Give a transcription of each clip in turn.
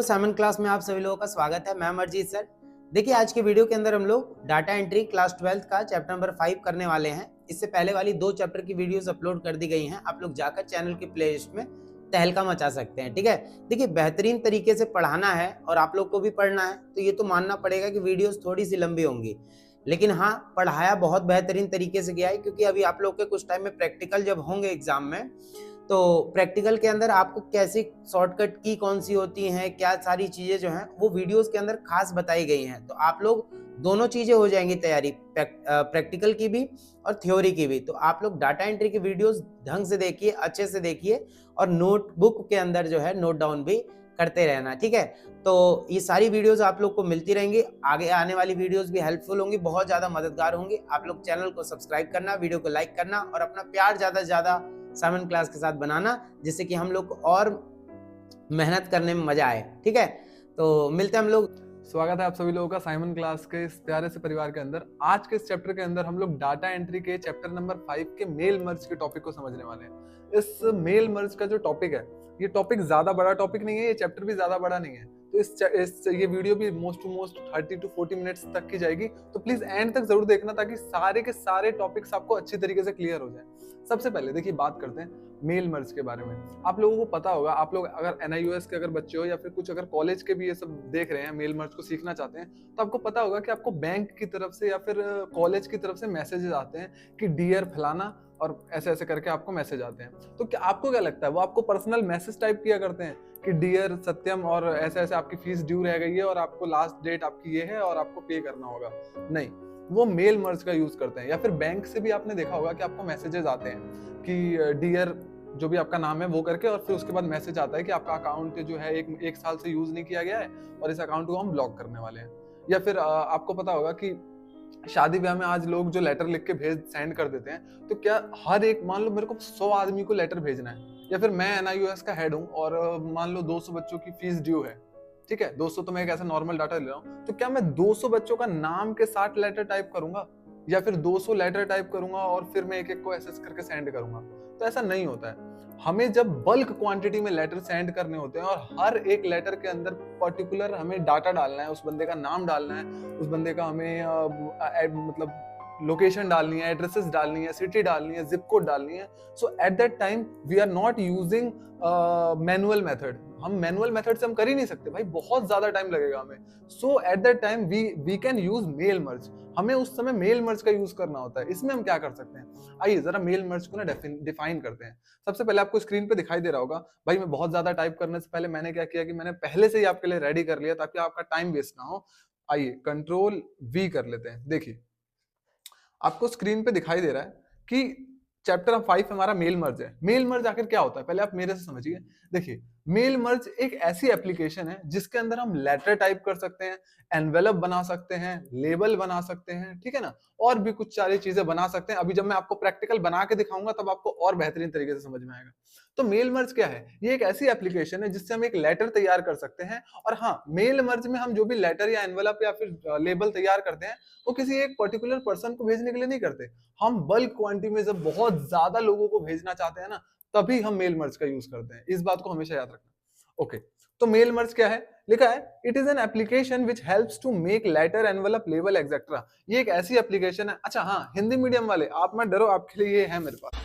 Simon class में आप सभी लोगों का स्वागत है। मैं अमरजीत सर। देखिए, आज के वीडियो के अंदर हम लोग डाटा एंट्री क्लास 12 का चैप्टर नंबर 5 करने वाले हैं। इससे पहले वाली 2 चैप्टर की वीडियोस अपलोड कर दी गई हैं। आप लोग जाकर चैनल की प्लेलिस्ट में तहलका मचा सकते हैं, ठीक है। देखिए, बेहतरीन तरीके से पढ़ाना है और आप लोग को भी पढ़ना है, तो ये तो मानना पड़ेगा कि वीडियोस थोड़ी सी लंबी होंगी, लेकिन हाँ, पढ़ाया बहुत बेहतरीन तरीके से गया है। क्योंकि अभी आप लोग के कुछ टाइम में प्रैक्टिकल जब होंगे एग्जाम में, तो प्रैक्टिकल के अंदर आपको कैसी शॉर्टकट की कौन सी होती हैं, क्या सारी चीजें जो हैं वो वीडियोस के अंदर खास बताई गई हैं। तो आप लोग दोनों चीजें हो जाएंगी तैयारी, प्रैक्टिकल की भी और थ्योरी की भी। तो आप लोग डाटा एंट्री की वीडियोस ढंग से देखिए, अच्छे से देखिए, और नोटबुक के अंदर जो है नोट डाउन भी करते रहना, ठीक है। तो ये सारी वीडियोस आप लोग को मिलती रहेंगी। आगे आने वाली वीडियोस भी हेल्पफुल होंगी, बहुत ज्यादा मददगार होंगी। आप लोग चैनल को सब्सक्राइब करना, वीडियो को लाइक करना और अपना प्यार ज्यादा से ज्यादा साइमन क्लास के साथ बनाना, जिससे कि हम लोग को और मेहनत करने में मजा आए, ठीक है। तो मिलते हैं हम लोग। स्वागत है आप सभी लोगों का साइमन क्लास के इस प्यारे से परिवार के अंदर। आज के इस चैप्टर के अंदर हम लोग डाटा एंट्री के चैप्टर नंबर 5 के मेल मर्ज के टॉपिक को समझने वाले हैं। इस मेल मर्ज का जो टॉपिक है, ये टॉपिक ज्यादा बड़ा टॉपिक नहीं है, ये चैप्टर भी ज्यादा बड़ा नहीं है। तो ये वीडियो भी most to most 30 to 40 minutes तक की जाएगी। तो प्लीज एंड तक जरूर देखना, ताकि सारे के सारे टॉपिक्स आपको अच्छी तरीके से क्लियर हो जाए। सबसे पहले देखिए, बात करते हैं मेल मर्ज के बारे में। आप लोगों को पता होगा, आप लोग अगर NIOS के अगर बच्चे हो या फिर कुछ अगर कॉलेज के भी ये सब देख रहे हैं, मेल मर्ज को सीखना चाहते हैं, तो आपको पता होगा कि आपको बैंक की तरफ से या फिर कॉलेज की तरफ से मैसेजेस आते हैं कि डियर फलाना, और ऐसे ऐसे करके आपको मैसेज आते हैं। तो क्या आपको क्या लगता है, वो आपको पर्सनल मैसेज टाइप किया करते हैं कि डियर सत्यम और ऐसे ऐसे आपकी फीस ड्यू रह गई है और आपको लास्ट डेट आपकी ये है और आपको पे करना होगा? नहीं, वो मेल मर्ज का यूज करते हैं। या फिर बैंक से भी आपने देखा होगा कि आपको मैसेजेस आते हैं कि डियर जो भी आपका नाम है वो करके, और फिर उसके बाद मैसेज आता है कि आपका अकाउंट जो है एक साल से यूज नहीं किया गया है और इस अकाउंट को हम ब्लॉक करने वाले हैं। या फिर आपको पता होगा कि शादी ब्याह में आज लोग जो लेटर लिख के सेंड कर देते हैं, तो क्या हर एक, मान लो मेरे को 100 आदमी को लेटर भेजना है, या फिर मैं NIOS का हेड हूँ और मान लो 200 बच्चों की फीस ड्यू है, ठीक है, 200 तो मैं एक ऐसा नॉर्मल डाटा ले रहा हूँ, तो क्या मैं 200 बच्चों का नाम के साथ लेटर टाइप करूंगा, या फिर 200 लेटर टाइप करूंगा और फिर मैं एक एक को ऐसे करके सेंड करूंगा? तो ऐसा नहीं होता है। हमें जब बल्क क्वांटिटी में लेटर सेंड करने होते हैं और हर एक लेटर के अंदर पर्टिकुलर हमें डाटा डालना है, उस बंदे का नाम डालना है, उस बंदे का हमें मतलब लोकेशन डालनी है, एड्रेसेस डालनी है, सिटी डालनी है, जिप कोड डालनी है। So at that time we are not using manual method. हम मैनुअल मेथड से हम कर ही नहीं सकते भाई, बहुत ज्यादा टाइम लगेगा हमें। So at that time we can use mail merge. हमें उस समय मेल मर्ज का यूज करना होता है। इसमें हम क्या कर सकते हैं, आइए जरा मेल मर्ज को ना डिफाइन करते हैं। सबसे पहले आपको स्क्रीन पे दिखाई दे रहा होगा, भाई मैं बहुत ज्यादा टाइप करने से पहले मैंने क्या किया कि मैंने पहले से ही आपके लिए रेडी कर लिया, ताकि आपका टाइम वेस्ट ना हो। आइए कंट्रोल V कर लेते हैं। देखिए, आपको स्क्रीन पे दिखाई दे रहा है कि चैप्टर 5 हमारा मेल मर्ज है। मेल मर्ज आखिर क्या होता है, पहले आप मेरे से समझिए। देखिए, मेल मर्ज एक ऐसी एप्लीकेशन है जिसके अंदर हम लेटर टाइप कर सकते हैं, एनवेलप बना सकते हैं, लेबल बना सकते हैं, ठीक है ना, और भी कुछ सारी चीजें बना सकते हैं। अभी जब मैं आपको प्रैक्टिकल बना के दिखाऊंगा तब आपको और बेहतरीन तरीके से समझ में आएगा। तो मेल मर्ज क्या है? ये एक ऐसी एप्लीकेशन है जिससे हम एक लेटर तैयार कर सकते हैं। और हाँ, मेल मर्ज में हम जो भी लेटर या एनवेलप या फिर लेबल तैयार करते हैं, वो किसी एक पर्टिकुलर पर्सन को भेजने के लिए नहीं करते। हम बल्क क्वांटिटी में जब बहुत ज्यादा लोगों को भेजना चाहते हैं ना, तभी हम मेल मर्ज का यूज करते हैं। इस बात को हमेशा याद रखना। ओके, तो मेल मर्ज क्या है? लिखा है, it is an application which helps to make letter, envelope, label etcetera. ये एक ऐसी एप्लीकेशन है। अच्छा हाँ, हिंदी मीडियम वाले आप मत डरो, आपके लिए ये है मेरे पास,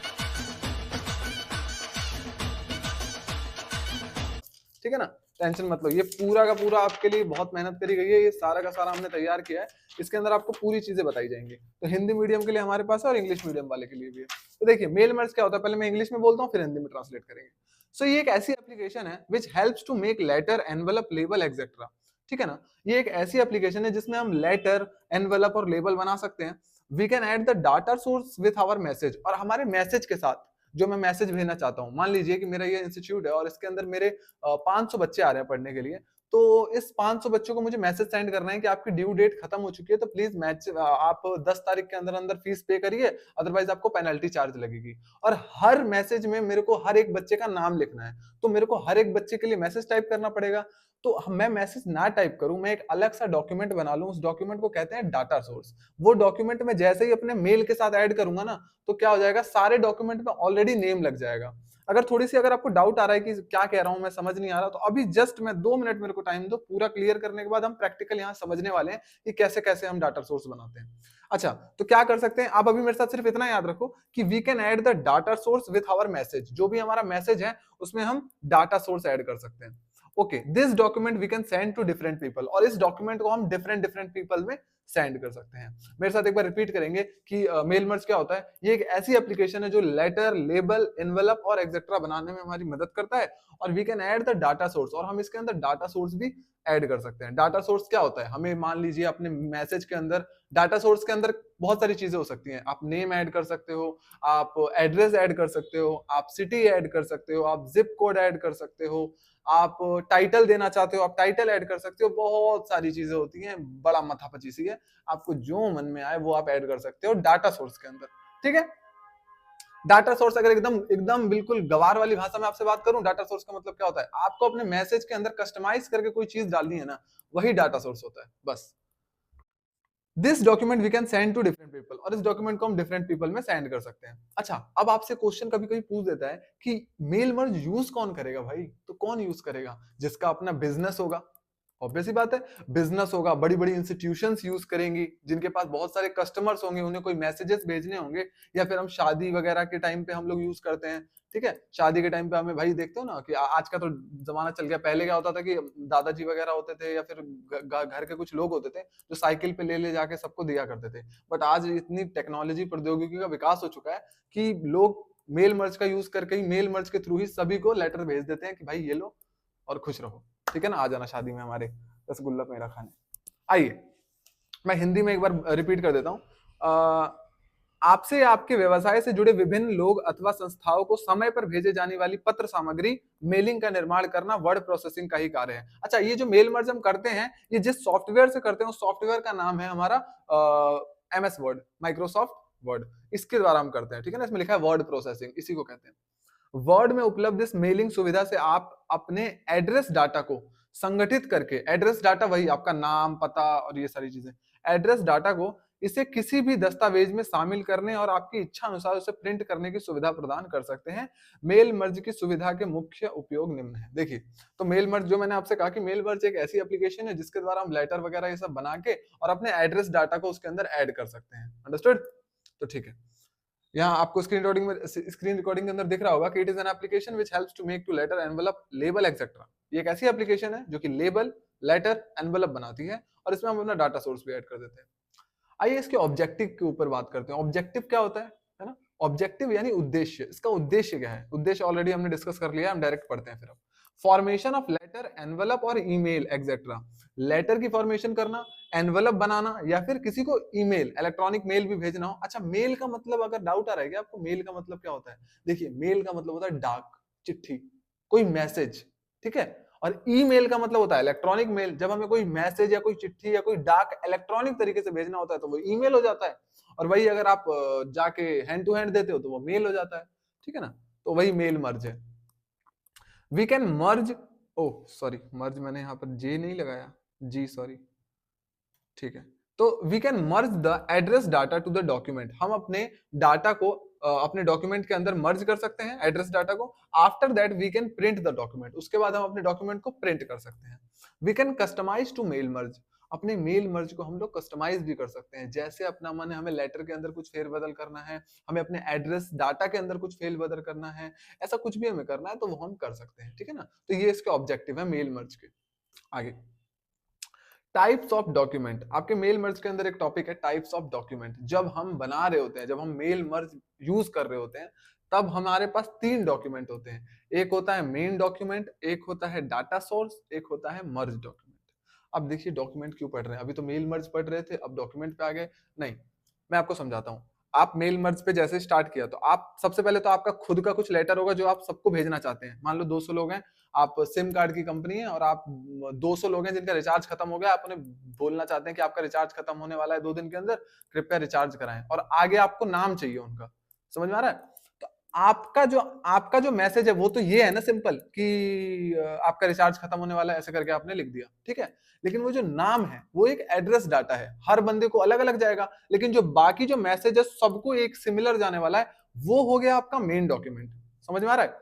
ठीक है ना, टेंशन मत लो। ये पूरा का पूरा आपके लिए बहुत मेहनत करी गई है, ये सारा का सारा हमने तैयार किया है। इसके अंदर आपको पूरी चीजें बताई जाएंगी। तो हिंदी मीडियम के लिए हमारे पास है और इंग्लिश मीडियम वाले के लिए भी है। तो देखिए, मेल मर्ज क्या होता है, पहले मैं इंग्लिश में बोलता हूँ, फिर हिंदी में ट्रांसलेट करेंगे। सो ये एक ऐसी एप्लीकेशन है which helps to make letter, envelope, label etcetera, ठीक है ना। ये एक ऐसी एप्लीकेशन है जिसमें हम लेटर, एनवेलप और लेबल बना सकते हैं। We can add the data source with our message, और हमारे मैसेज के साथ जो मैं मैसेज भेजना चाहता हूँ, मान लीजिए कि मेरा ये इंस्टीट्यूट है और इसके अंदर मेरे 500 बच्चे आ रहे हैं पढ़ने के लिए। तो इस 500 बच्चों को मुझे मैसेज सेंड करना है कि आपकी ड्यू डेट खत्म हो चुकी है, तो प्लीज आप 10 तारीख के अंदर अंदर फीस पे करिए, अदरवाइज आपको पेनल्टी चार्ज लगेगी। और हर मैसेज में मेरे को हर एक बच्चे का नाम लिखना है, तो मेरे को हर एक बच्चे के लिए मैसेज टाइप करना पड़ेगा। तो मैं मैसेज ना टाइप करूं, मैं एक अलग सा डॉक्यूमेंट बना लूं, उस डॉक्यूमेंट को कहते हैं डाटा सोर्स। वो डॉक्यूमेंट में जैसे ही अपने मेल के साथ ऐड करूंगा ना, तो क्या हो जाएगा, सारे डॉक्यूमेंट में ऑलरेडी नेम लग जाएगा। अगर आपको डाउट आ रहा है कि क्या कह रहा हूं मैं, समझ नहीं आ रहा, तो अभी जस्ट मैं 2 मिनट मेरे को टाइम दो, पूरा क्लियर करने के बाद हम प्रैक्टिकल यहाँ समझने वाले हैं कि कैसे कैसे हम डाटा सोर्स बनाते हैं। अच्छा, तो क्या कर सकते हैं आप, अभी मेरे साथ सिर्फ इतना याद रखो कि we can add the data source with our message. जो भी हमारा मैसेज है उसमें हम डाटा सोर्स ऐड कर सकते हैं। Okay, this document we can send to different people, और इस डॉक्यूमेंट को हम डिफरेंट डिफरेंट पीपल में सेंड कर सकते हैं। मेरे साथ एक बार रिपीट करेंगे कि मेल मर्ज क्या होता है। ये एक ऐसी एप्लीकेशन है जो लेटर, लेबल, एनवेलप और एक्सेट्रा बनाने में हमारी मदद करता है, और we can add the data source, और हम इसके अंदर डाटा सोर्स भी ऐड कर सकते हैं। डाटा सोर्स क्या होता है, हमें मान लीजिए अपने मैसेज के अंदर, डाटा सोर्स के अंदर बहुत सारी चीजें हो सकती हैं। आप नेम ऐड कर सकते हो, आप एड्रेस ऐड कर सकते हो, आप सिटी ऐड कर सकते हो, आप जिप कोड ऐड कर सकते हो, आप टाइटल देना चाहते हो, आप टाइटल ऐड कर सकते हो। बहुत सारी चीजें होती हैं, बड़ा माथापच्ची सी है, आपको जो मन में आए वो आप ऐड कर सकते हो डाटा सोर्स के अंदर। ठीक है, डाटा सोर्स अगर एकदम एकदम बिल्कुल गवार वाली भाषा में आपसे बात करूं, डाटा सोर्स का मतलब क्या होता है, आपको अपने मैसेज के अंदर कस्टमाइज करके कोई चीज डालनी है ना, वही डाटा सोर्स होता है बस। This document we can send to different people, और इस डॉक्यूमेंट को हम डिफरेंट पीपल में सेंड कर सकते हैं। अच्छा, अब आपसे क्वेश्चन कभी कभी पूछ देता है कि मेल मर्ज यूज कौन करेगा भाई, तो कौन यूज करेगा, जिसका अपना बिजनेस होगा, ऑब्वियस सी बात है, बिजनेस होगा, बड़ी बड़ी इंस्टीट्यूशंस यूज करेंगी, जिनके पास बहुत सारे कस्टमर्स होंगे, उन्हें कोई मैसेजेस भेजने होंगे, या फिर हम शादी वगैरह के टाइम पे हम लोग यूज करते हैं। ठीक है, शादी के टाइम पे हमें भाई देखते हो ना कि आज का तो जमाना चल गया, पहले क्या होता था कि दादाजी वगैरह होते थे या फिर घर के कुछ लोग होते थे जो साइकिल पे ले ले जाके सबको दिया करते थे। बट आज इतनी टेक्नोलॉजी, प्रौद्योगिकी का विकास हो चुका है कि लोग मेल मर्ज का यूज करके ही, मेल मर्ज के थ्रू ही सभी को लेटर भेज देते हैं कि भाई ये लो और खुश रहो। ठीक है ना, आ जाना शादी में हमारे रसगुल्ला मेरा खाने। आइए मैं हिंदी में एक बार रिपीट कर देता हूं। आपसे या आपके व्यवसाय से जुड़े विभिन्न लोग अथवा संस्थाओं को समय पर भेजे जाने वाली पत्र सामग्री, मेलिंग का निर्माण करना वर्ड प्रोसेसिंग का ही कार्य है। अच्छा, ये जो मेल मर्ज हम करते हैं, ये जिस सॉफ्टवेयर से करते हैं उस सॉफ्टवेयर का नाम है हमारा MS वर्ड, माइक्रोसॉफ्ट वर्ड। इसके द्वारा हम करते हैं। ठीक है ना, इसमें लिखा है वर्ड प्रोसेसिंग, इसी को कहते हैं। वर्ड में उपलब्ध इस मेलिंग सुविधा से आप अपने एड्रेस डाटा को संगठित करके, एड्रेस डाटा वही आपका नाम, पता और ये सारी चीजें, एड्रेस डाटा को इसे किसी भी दस्तावेज में शामिल करने और आपकी इच्छा अनुसार उसे प्रिंट करने की सुविधा प्रदान कर सकते हैं। मेल मर्ज की सुविधा के मुख्य उपयोग निम्न है। देखिए, तो मेल मर्ज, जो मैंने आपसे कहा कि मेल मर्ज एक ऐसी एप्लीकेशन है जिसके द्वारा हम लेटर वगैरह ये सब बना के और अपने एड्रेस डाटा को उसके अंदर ऐड कर सकते हैं। अंडरस्टूड? तो ठीक है, यहाँ आपको स्क्रीन रिकॉर्डिंग के अंदर दिख रहा होगा कि it is an application which helps to make to letter, envelope, label etcetera. ये एक ऐसी एप्लीकेशन है जो कि लेबल, लेटर, एनवेलप बनाती है, और इसमें हम अपना डाटा सोर्स भी ऐड कर देते हैं। आइए इसके ऑब्जेक्टिव के ऊपर बात करते हैं। ऑब्जेक्टिव क्या होता है ना? ऑब्जेक्टिव यानी उद्देश्य। इसका उद्देश्य क्या है? उद्देश्य ऑलरेडी हमने डिस्कस कर लिया, हम डायरेक्ट पढ़ते हैं फिर। अब फॉर्मेशन ऑफ लेटर, एनवेलप और ईमेल एक्सेट्रा। लेटर की फॉर्मेशन करना, एनवेलप बनाना, या फिर किसी को ईमेल, इलेक्ट्रॉनिक मेल भी भेजना हो। अच्छा, मेल का मतलब, अगर डाउट आ रहा है क्या आपको, मेल का मतलब क्या होता है? देखिए, मेल का मतलब होता है डाक, चिट्ठी, कोई मैसेज। ठीक है, और ईमेल का मतलब होता है इलेक्ट्रॉनिक मेल। जब हमें कोई मैसेज या कोई चिट्ठी या कोई डाक इलेक्ट्रॉनिक तरीके से भेजना होता है तो वो ईमेल हो जाता है, और वही अगर आप जाके हैंड टू हैंड देते हो तो वो मेल हो जाता है। ठीक है ना, तो वही मेल मर्ज है। We can merge, oh sorry, merge मैंने यहाँ पर जे नहीं लगाया, जी सॉरी। ठीक है, तो we can merge the address data to the document. हम अपने डाटा को अपने डॉक्यूमेंट के अंदर मर्ज कर सकते हैं, एड्रेस डाटा को। After that we can print the document. उसके बाद हम अपने डॉक्यूमेंट को प्रिंट कर सकते हैं। We can customize to mail merge. अपने मेल मर्ज को हम लोग कस्टमाइज भी कर सकते हैं। जैसे अपना मन है, हमें लेटर के अंदर कुछ फेरबदल करना है, हमें अपने एड्रेस डाटा के अंदर कुछ फेरबदल करना है, ऐसा कुछ भी हमें करना है तो वो हम कर सकते हैं। ठीक है ना, तो ये इसके ऑब्जेक्टिव है मेल मर्ज के। आगे, टाइप्स ऑफ डॉक्यूमेंट। आपके मेल मर्ज के अंदर एक टॉपिक है टाइप्स ऑफ डॉक्यूमेंट। जब हम बना रहे होते हैं, जब हम मेल मर्ज यूज कर रहे होते हैं, तब हमारे पास 3 डॉक्यूमेंट होते हैं। एक होता है मेन डॉक्यूमेंट, एक होता है डाटा सोर्स, एक होता है मर्ज डॉक्यूमेंट। अब देखिए, डॉक्यूमेंट क्यों पढ़ रहे हैं, अभी तो मेल मर्ज पढ़ रहे थे, अब डॉक्यूमेंट पे आ गए। नहीं, मैं आपको समझाता हूँ। आप मेल मर्ज पे जैसे स्टार्ट किया, तो आप सबसे पहले तो आपका खुद का कुछ लेटर होगा जो आप सबको भेजना चाहते हैं। मान लो 200 लोग हैं, आप सिम कार्ड की कंपनी है और आप 200 लोग हैं जिनका रिचार्ज खत्म हो गया, आप उन्हें बोलना चाहते हैं कि आपका रिचार्ज खत्म होने वाला है 2 दिन के अंदर, कृपया रिचार्ज कराएं, और आगे आपको नाम चाहिए उनका। समझ में आ रहा है? तो आपका जो मैसेज है वो तो ये है ना सिंपल कि आपका रिचार्ज खत्म होने वाला है, ऐसे करके आपने लिख दिया, ठीक है। लेकिन वो जो नाम है वो एक एड्रेस डाटा है, हर बंदे को अलग अलग जाएगा, लेकिन जो बाकी जो मैसेज है सबको एक सिमिलर जाने वाला है, वो हो गया आपका मेन डॉक्यूमेंट। समझ में आ रहा है?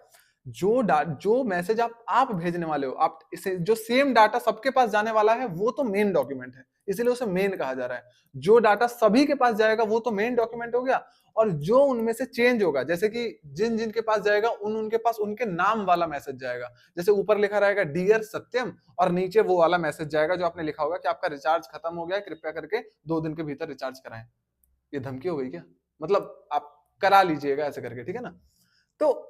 जो मैसेज आप भेजने वाले हो, आप इसे जो सेम डाटा सबके पास जाने वाला है वो तो मेन डॉक्यूमेंट है, इसीलिए उसे मेन कहा जा रहा है। जो डाटा सभी के पास जाएगा वो तो मेन डॉक्यूमेंट हो गया, और जो उनमें से चेंज होगा, जैसे कि जिन जिन के पास जाएगा उनके पास उनके नाम वाला मैसेज जाएगा। जैसे ऊपर लिखा रहेगा डियर सत्यम, और नीचे वो वाला मैसेज जाएगा जो आपने लिखा होगा कि आपका रिचार्ज खत्म हो गया, कृपया करके 2 दिन के भीतर रिचार्ज कराएं। ये धमकी हो गई क्या? मतलब आप करा लीजिएगा ऐसे करके, ठीक है ना। तो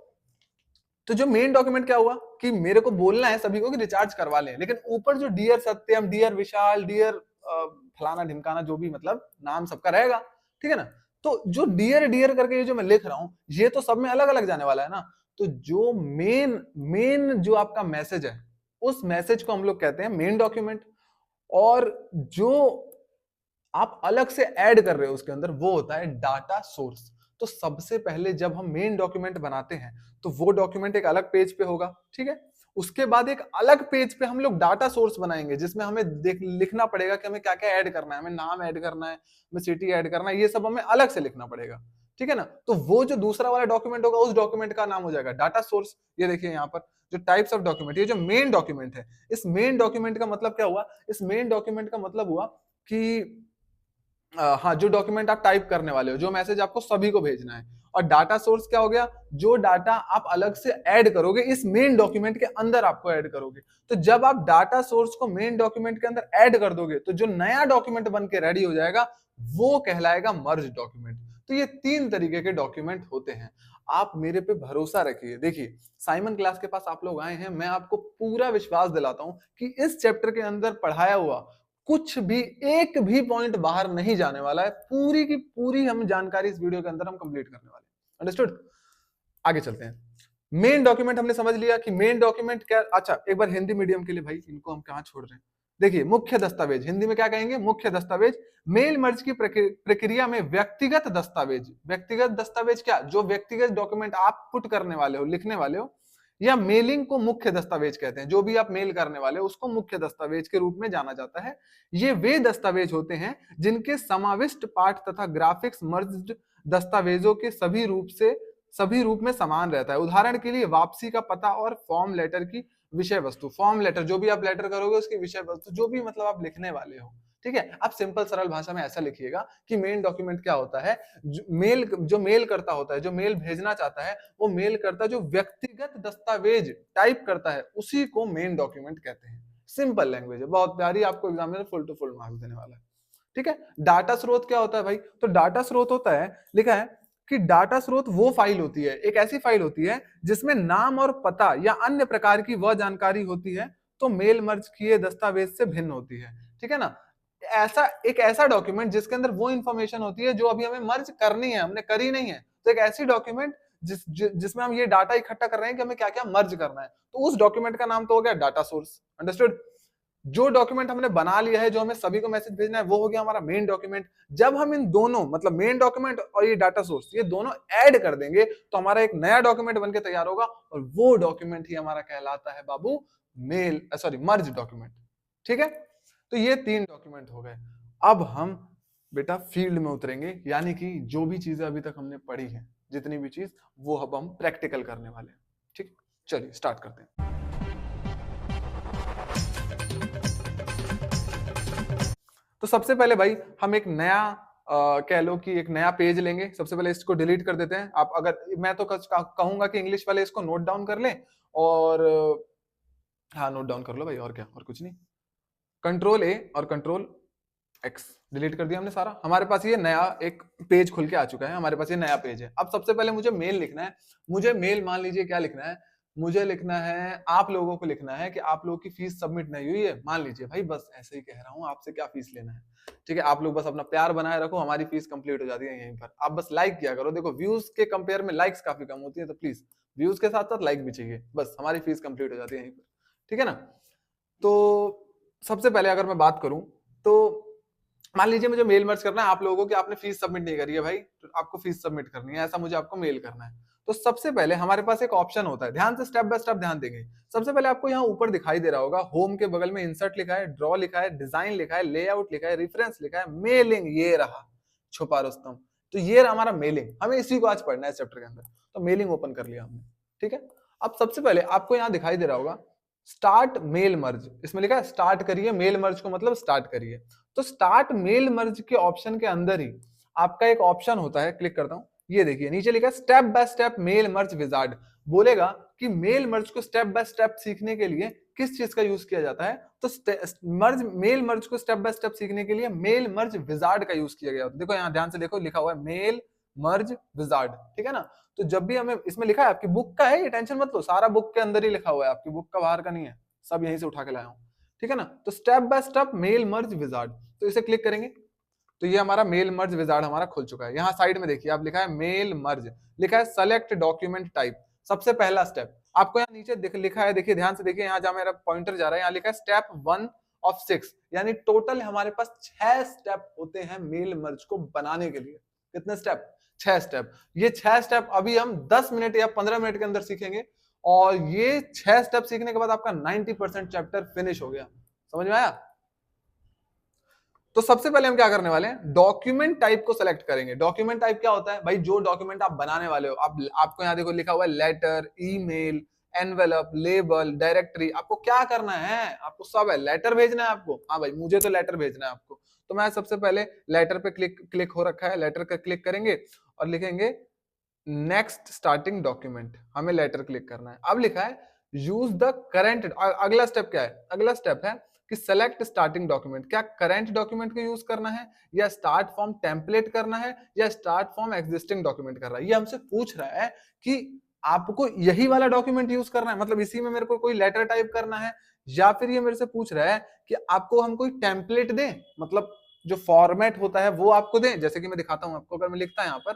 जो मेन डॉक्यूमेंट क्या हुआ कि मेरे को बोलना है सभी को कि रिचार्ज करवा लें, लेकिन ऊपर जो डियर सत्यम, डियर विशाल, डियर फलाना ढिमकाना, जो भी मतलब नाम सबका रहेगा, ठीक है ना। तो जो डियर डियर करके ये जो मैं लिख रहा हूं, ये तो सब में अलग अलग जाने वाला है ना। तो जो मेन मेन जो आपका मैसेज है, उस मैसेज को हम लोग कहते हैं मेन डॉक्यूमेंट, और जो आप अलग से ऐड कर रहे हो उसके अंदर, वो होता है डाटा सोर्स। तो सबसे पहले जब हम मेन डॉक्यूमेंट बनाते हैं तो वो डॉक्यूमेंट एक अलग पेज पे होगा, ठीक है। उसके बाद एक अलग पेज पे हम लोग डाटा सोर्स बनाएंगे, जिसमें हमें लिखना पड़ेगा कि हमें क्या क्या ऐड करना है, हमें नाम ऐड करना है, हमें सिटी ऐड करना है, ये सब हमें अलग से लिखना पड़ेगा, ठीक है ना। तो वो जो दूसरा वाला डॉक्यूमेंट होगा, उस डॉक्यूमेंट का नाम हो जाएगा डाटा सोर्स। ये देखिए यहाँ पर जो टाइप्स ऑफ डॉक्यूमेंट, ये जो मेन डॉक्यूमेंट है, इस मेन डॉक्यूमेंट का मतलब क्या हुआ? इस मेन डॉक्यूमेंट का मतलब हुआ कि हाँ, जो डॉक्यूमेंट आप टाइप करने वाले हो, जो मैसेज आपको सभी को भेजना है। और डाटा सोर्स क्या हो गया? जो डाटा आप अलग से ऐड करोगे, इस मेन डॉक्यूमेंट के अंदर आपको ऐड करोगे। तो जब आप डाटा सोर्स को मेन डॉक्यूमेंट के अंदर ऐड कर दोगे, तो जो नया डॉक्यूमेंट बन के रेडी हो जाएगा वो कहलाएगा मर्ज डॉक्यूमेंट। तो ये 3 तरीके के डॉक्यूमेंट होते हैं। आप मेरे पे भरोसा रखिए। देखिए, साइमन क्लास के पास आप लोग आए हैं, मैं आपको पूरा विश्वास दिलाता हूं कि इस चैप्टर के अंदर पढ़ाया हुआ कुछ भी, एक भी पॉइंट बाहर नहीं जाने वाला है। पूरी की पूरी हम जानकारी इस वीडियो के अंदर हम कंप्लीट करने वाले हैं। अंडरस्टूड? आगे चलते हैं। मेन डॉक्यूमेंट हमने समझ लिया कि मेन डॉक्यूमेंट क्या। अच्छा, एक बार हिंदी मीडियम के लिए भाई, इनको हम कहां छोड़ रहे हैं। देखिए, मुख्य दस्तावेज हिंदी में क्या कहेंगे? मुख्य दस्तावेज। मेल मर्ज की प्रक्रिया में व्यक्तिगत दस्तावेज, व्यक्तिगत दस्तावेज क्या? जो व्यक्तिगत डॉक्यूमेंट आप पुट करने वाले हो, लिखने वाले हो, या मेलिंग को मुख्य दस्तावेज कहते हैं। जो भी आप मेल करने वाले हो उसको मुख्य दस्तावेज के रूप में जाना जाता है। ये वे दस्तावेज होते हैं जिनके समाविष्ट पाठ तथा ग्राफिक्स मर्ज्ड दस्तावेजों के सभी रूप में समान रहता है। उदाहरण के लिए वापसी का पता और फॉर्म लेटर की विषय वस्तु। फॉर्म लेटर, जो भी आप लेटर करोगे उसकी विषय वस्तु, जो भी मतलब आप लिखने वाले हो, ठीक है। आप सिंपल सरल भाषा में ऐसा लिखिएगा कि मेन डॉक्यूमेंट क्या होता है? जो मेल करता होता है, जो मेल भेजना चाहता है, वो मेल करता जो व्यक्तिगत दस्तावेज टाइप करता है, उसी को मेन डॉक्यूमेंट कहते हैं। सिंपल लैंग्वेज है, बहुत प्यारी, आपको एग्जाम में फुल टू फुल मार्क्स देने वाला है, ठीक है। डाटा स्रोत क्या होता है भाई? तो डाटा स्रोत होता है, लिखा है कि डाटा स्रोत वो फाइल होती है, एक ऐसी फाइल होती है जिसमें नाम और पता या अन्य प्रकार की वह जानकारी होती है तो मेल मर्ज किए दस्तावेज से भिन्न होती है, ठीक है ना। एक ऐसा डॉक्यूमेंट जिसके अंदर वो इंफॉर्मेशन होती है जो अभी हमें मर्ज करनी है, हमने करी नहीं है। तो एक ऐसी डॉक्यूमेंट जिसमें हम ये डाटा इकट्ठा कर रहे हैं कि हमें क्या क्या मर्ज करना है, तो उस डॉक्यूमेंट का नाम तो हो गया डाटा सोर्स। अंडरस्टूड? जो डॉक्यूमेंट हमने बना लिया है, जो हमें सभी को मैसेज भेजना है, वो हो गया हमारा मेन डॉक्यूमेंट। जब हम इन दोनों, मतलब मेन डॉक्यूमेंट और ये डाटा सोर्स, ये दोनों ऐड कर देंगे तो हमारा एक नया डॉक्यूमेंट बनके तैयार होगा, और वो डॉक्यूमेंट ही हमारा कहलाता है बाबू मर्ज डॉक्यूमेंट, ठीक है। तो ये 3 डॉक्यूमेंट हो गए। अब हम बेटा फील्ड में उतरेंगे, यानी कि जो भी चीजें अभी तक हमने पढ़ी है, जितनी भी चीज, वो अब हम प्रैक्टिकल करने वाले हैं, ठीक। चलिए स्टार्ट करते हैं। तो सबसे पहले भाई हम एक नया कह लो कि एक नया पेज लेंगे। सबसे पहले इसको डिलीट कर देते हैं। आप अगर, मैं तो कहूंगा कि इंग्लिश वाले इसको नोट डाउन कर लें, और हाँ नोट डाउन कर लो भाई, और क्या, और कुछ नहीं। कंट्रोल ए और कंट्रोल एक्स, डिलीट कर दिया हमने सारा। हमारे पास ये नया एक पेज खुल के आ चुका है, हमारे पास ये नया पेज है। अब सबसे पहले मुझे मेल लिखना है। मुझे मेल, मान लीजिए क्या लिखना है, मुझे लिखना है, आप लोगों को लिखना है कि आप लोगों की फीस सबमिट नहीं हुई है। मान लीजिए भाई, बस ऐसे ही कह रहा हूँ, आपसे क्या फीस लेना है, ठीक है। आप लोग बस अपना प्यार बनाए रखो, हमारी फीस कंप्लीट हो जाती है यहीं पर। आप बस लाइक किया करो। देखो, व्यूज के कंपेयर में लाइक्स काफी कम होती है, तो प्लीज व्यूज के साथ साथ लाइक भी चाहिए, बस हमारी फीस कंप्लीट हो जाती है यहीं पर, ठीक है ना। तो सबसे पहले अगर मैं बात करूं, तो मान लीजिए मुझे मेल मर्ज करना है आप लोगों को कि आपने फीस सबमिट नहीं करी है भाई, तो आपको फीस सबमिट करनी है, ऐसा मुझे आपको मेल करना है। तो सबसे पहले हमारे पास एक ऑप्शन होता है, ध्यान से स्टेप बाय स्टेप ध्यान देंगे। सबसे पहले आपको यहाँ ऊपर दिखाई दे रहा होगा, होम के बगल में इंसर्ट लिखा है, ड्रॉ लिखा है, डिजाइन लिखा है, लेआउट लिखा है, रेफरेंस लिखा है, मेलिंग, ये रहा छुपा रुस्तम। तो ये रहा हमारा मेलिंग, हमें इसी को आज पढ़ना है चैप्टर के अंदर। तो मेलिंग ओपन कर लिया हमने, ठीक है। अब सबसे पहले आपको यहाँ दिखाई दे रहा होगा स्टार्ट मेल मर्ज, इसमें लिखा है स्टार्ट करिए मेल मर्ज को, मतलब स्टार्ट करिए। तो स्टार्ट मेल मर्ज के ऑप्शन के अंदर ही आपका एक ऑप्शन होता है, क्लिक करता हूं, ये देखिए नीचे लिखा है step by step mail merge wizard. बोलेगा कि मेल मर्ज को स्टेप बाय स्टेप सीखने के लिए किस चीज का यूज किया जाता है, तो मेल मर्ज को स्टेप बाय स्टेप सीखने के लिए मेल मर्ज विजार्ड का यूज किया गया। देखो यहाँ ध्यान से देखो, लिखा हुआ है मेल मर्ज विजार्ड, ठीक है ना। तो जब भी हमें, इसमें लिखा है आपकी बुक का है, ये टेंशन मत लो, सारा बुक के अंदर ही लिखा हुआ है, आपकी बुक का बाहर का नहीं है, सब यहीं से उठा के लाया हूं, ठीक है ना। तो step by step mail merge wizard, तो इसे क्लिक करेंगे तो ये हमारा मेल मर्ज विजार्ड हमारा खुल चुका है। यहाँ साइड में देखिए आप, लिखा है मेल मर्ज, लिखा है सेलेक्ट डॉक्यूमेंट टाइप। सबसे पहला स्टेप आपको यहाँ नीचे लिखा है, देखिए ध्यान से देखिए, यहाँ जहाँ मेरा पॉइंटर जा रहा है यहाँ लिखा है स्टेप 1 ऑफ 6, यानी टोटल हमारे पास 6 स्टेप होते हैं मेल मर्ज को बनाने के लिए। कितने स्टेप? 6 स्टेप। ये 6 स्टेप अभी हम 10 मिनट या 15 मिनट के अंदर सीखेंगे, और ये 6 स्टेप सीखने के बाद आपका 90% चैप्टर फिनिश हो गया। समझ में आया? तो सबसे पहले हम क्या करने वाले हैं, डॉक्यूमेंट टाइप को सिलेक्ट करेंगे। डॉक्यूमेंट टाइप क्या होता है भाई, जो डॉक्यूमेंट आप बनाने वाले हो। आपको यहाँ देखो लिखा हुआ है letter, email, envelope, label, directory. आपको क्या करना है, आपको सब है, लेटर भेजना है आपको। हाँ भाई मुझे तो लेटर भेजना है आपको, तो मैं सबसे पहले लेटर पे क्लिक हो रखा है, लेटर पे क्लिक करेंगे और लिखेंगे नेक्स्ट स्टार्टिंग डॉक्यूमेंट, हमें लेटर क्लिक करना है। अब लिखा है यूज द करंट, अगला स्टेप क्या है, अगला स्टेप है कि सेलेक्ट स्टार्टिंग डॉक्यूमेंट। क्या करंट डॉक्यूमेंट को यूज करना है, या स्टार्ट फ्रॉम टेम्पलेट करना है, या स्टार्ट फ्रॉम एग्जिस्टिंग डॉक्यूमेंट करना है। ये हमसे पूछ रहा है कि आपको यही वाला डॉक्यूमेंट यूज करना है, मतलब इसी में मेरे को कोई लेटर टाइप करना है, या फिर ये मेरे से पूछ रहा है कि आपको हम कोई टेम्पलेट दें, मतलब जो फॉर्मेट होता है वो आपको दें। जैसे कि मैं दिखाता हूं आपको, अगर मैं लिखता यहाँ पर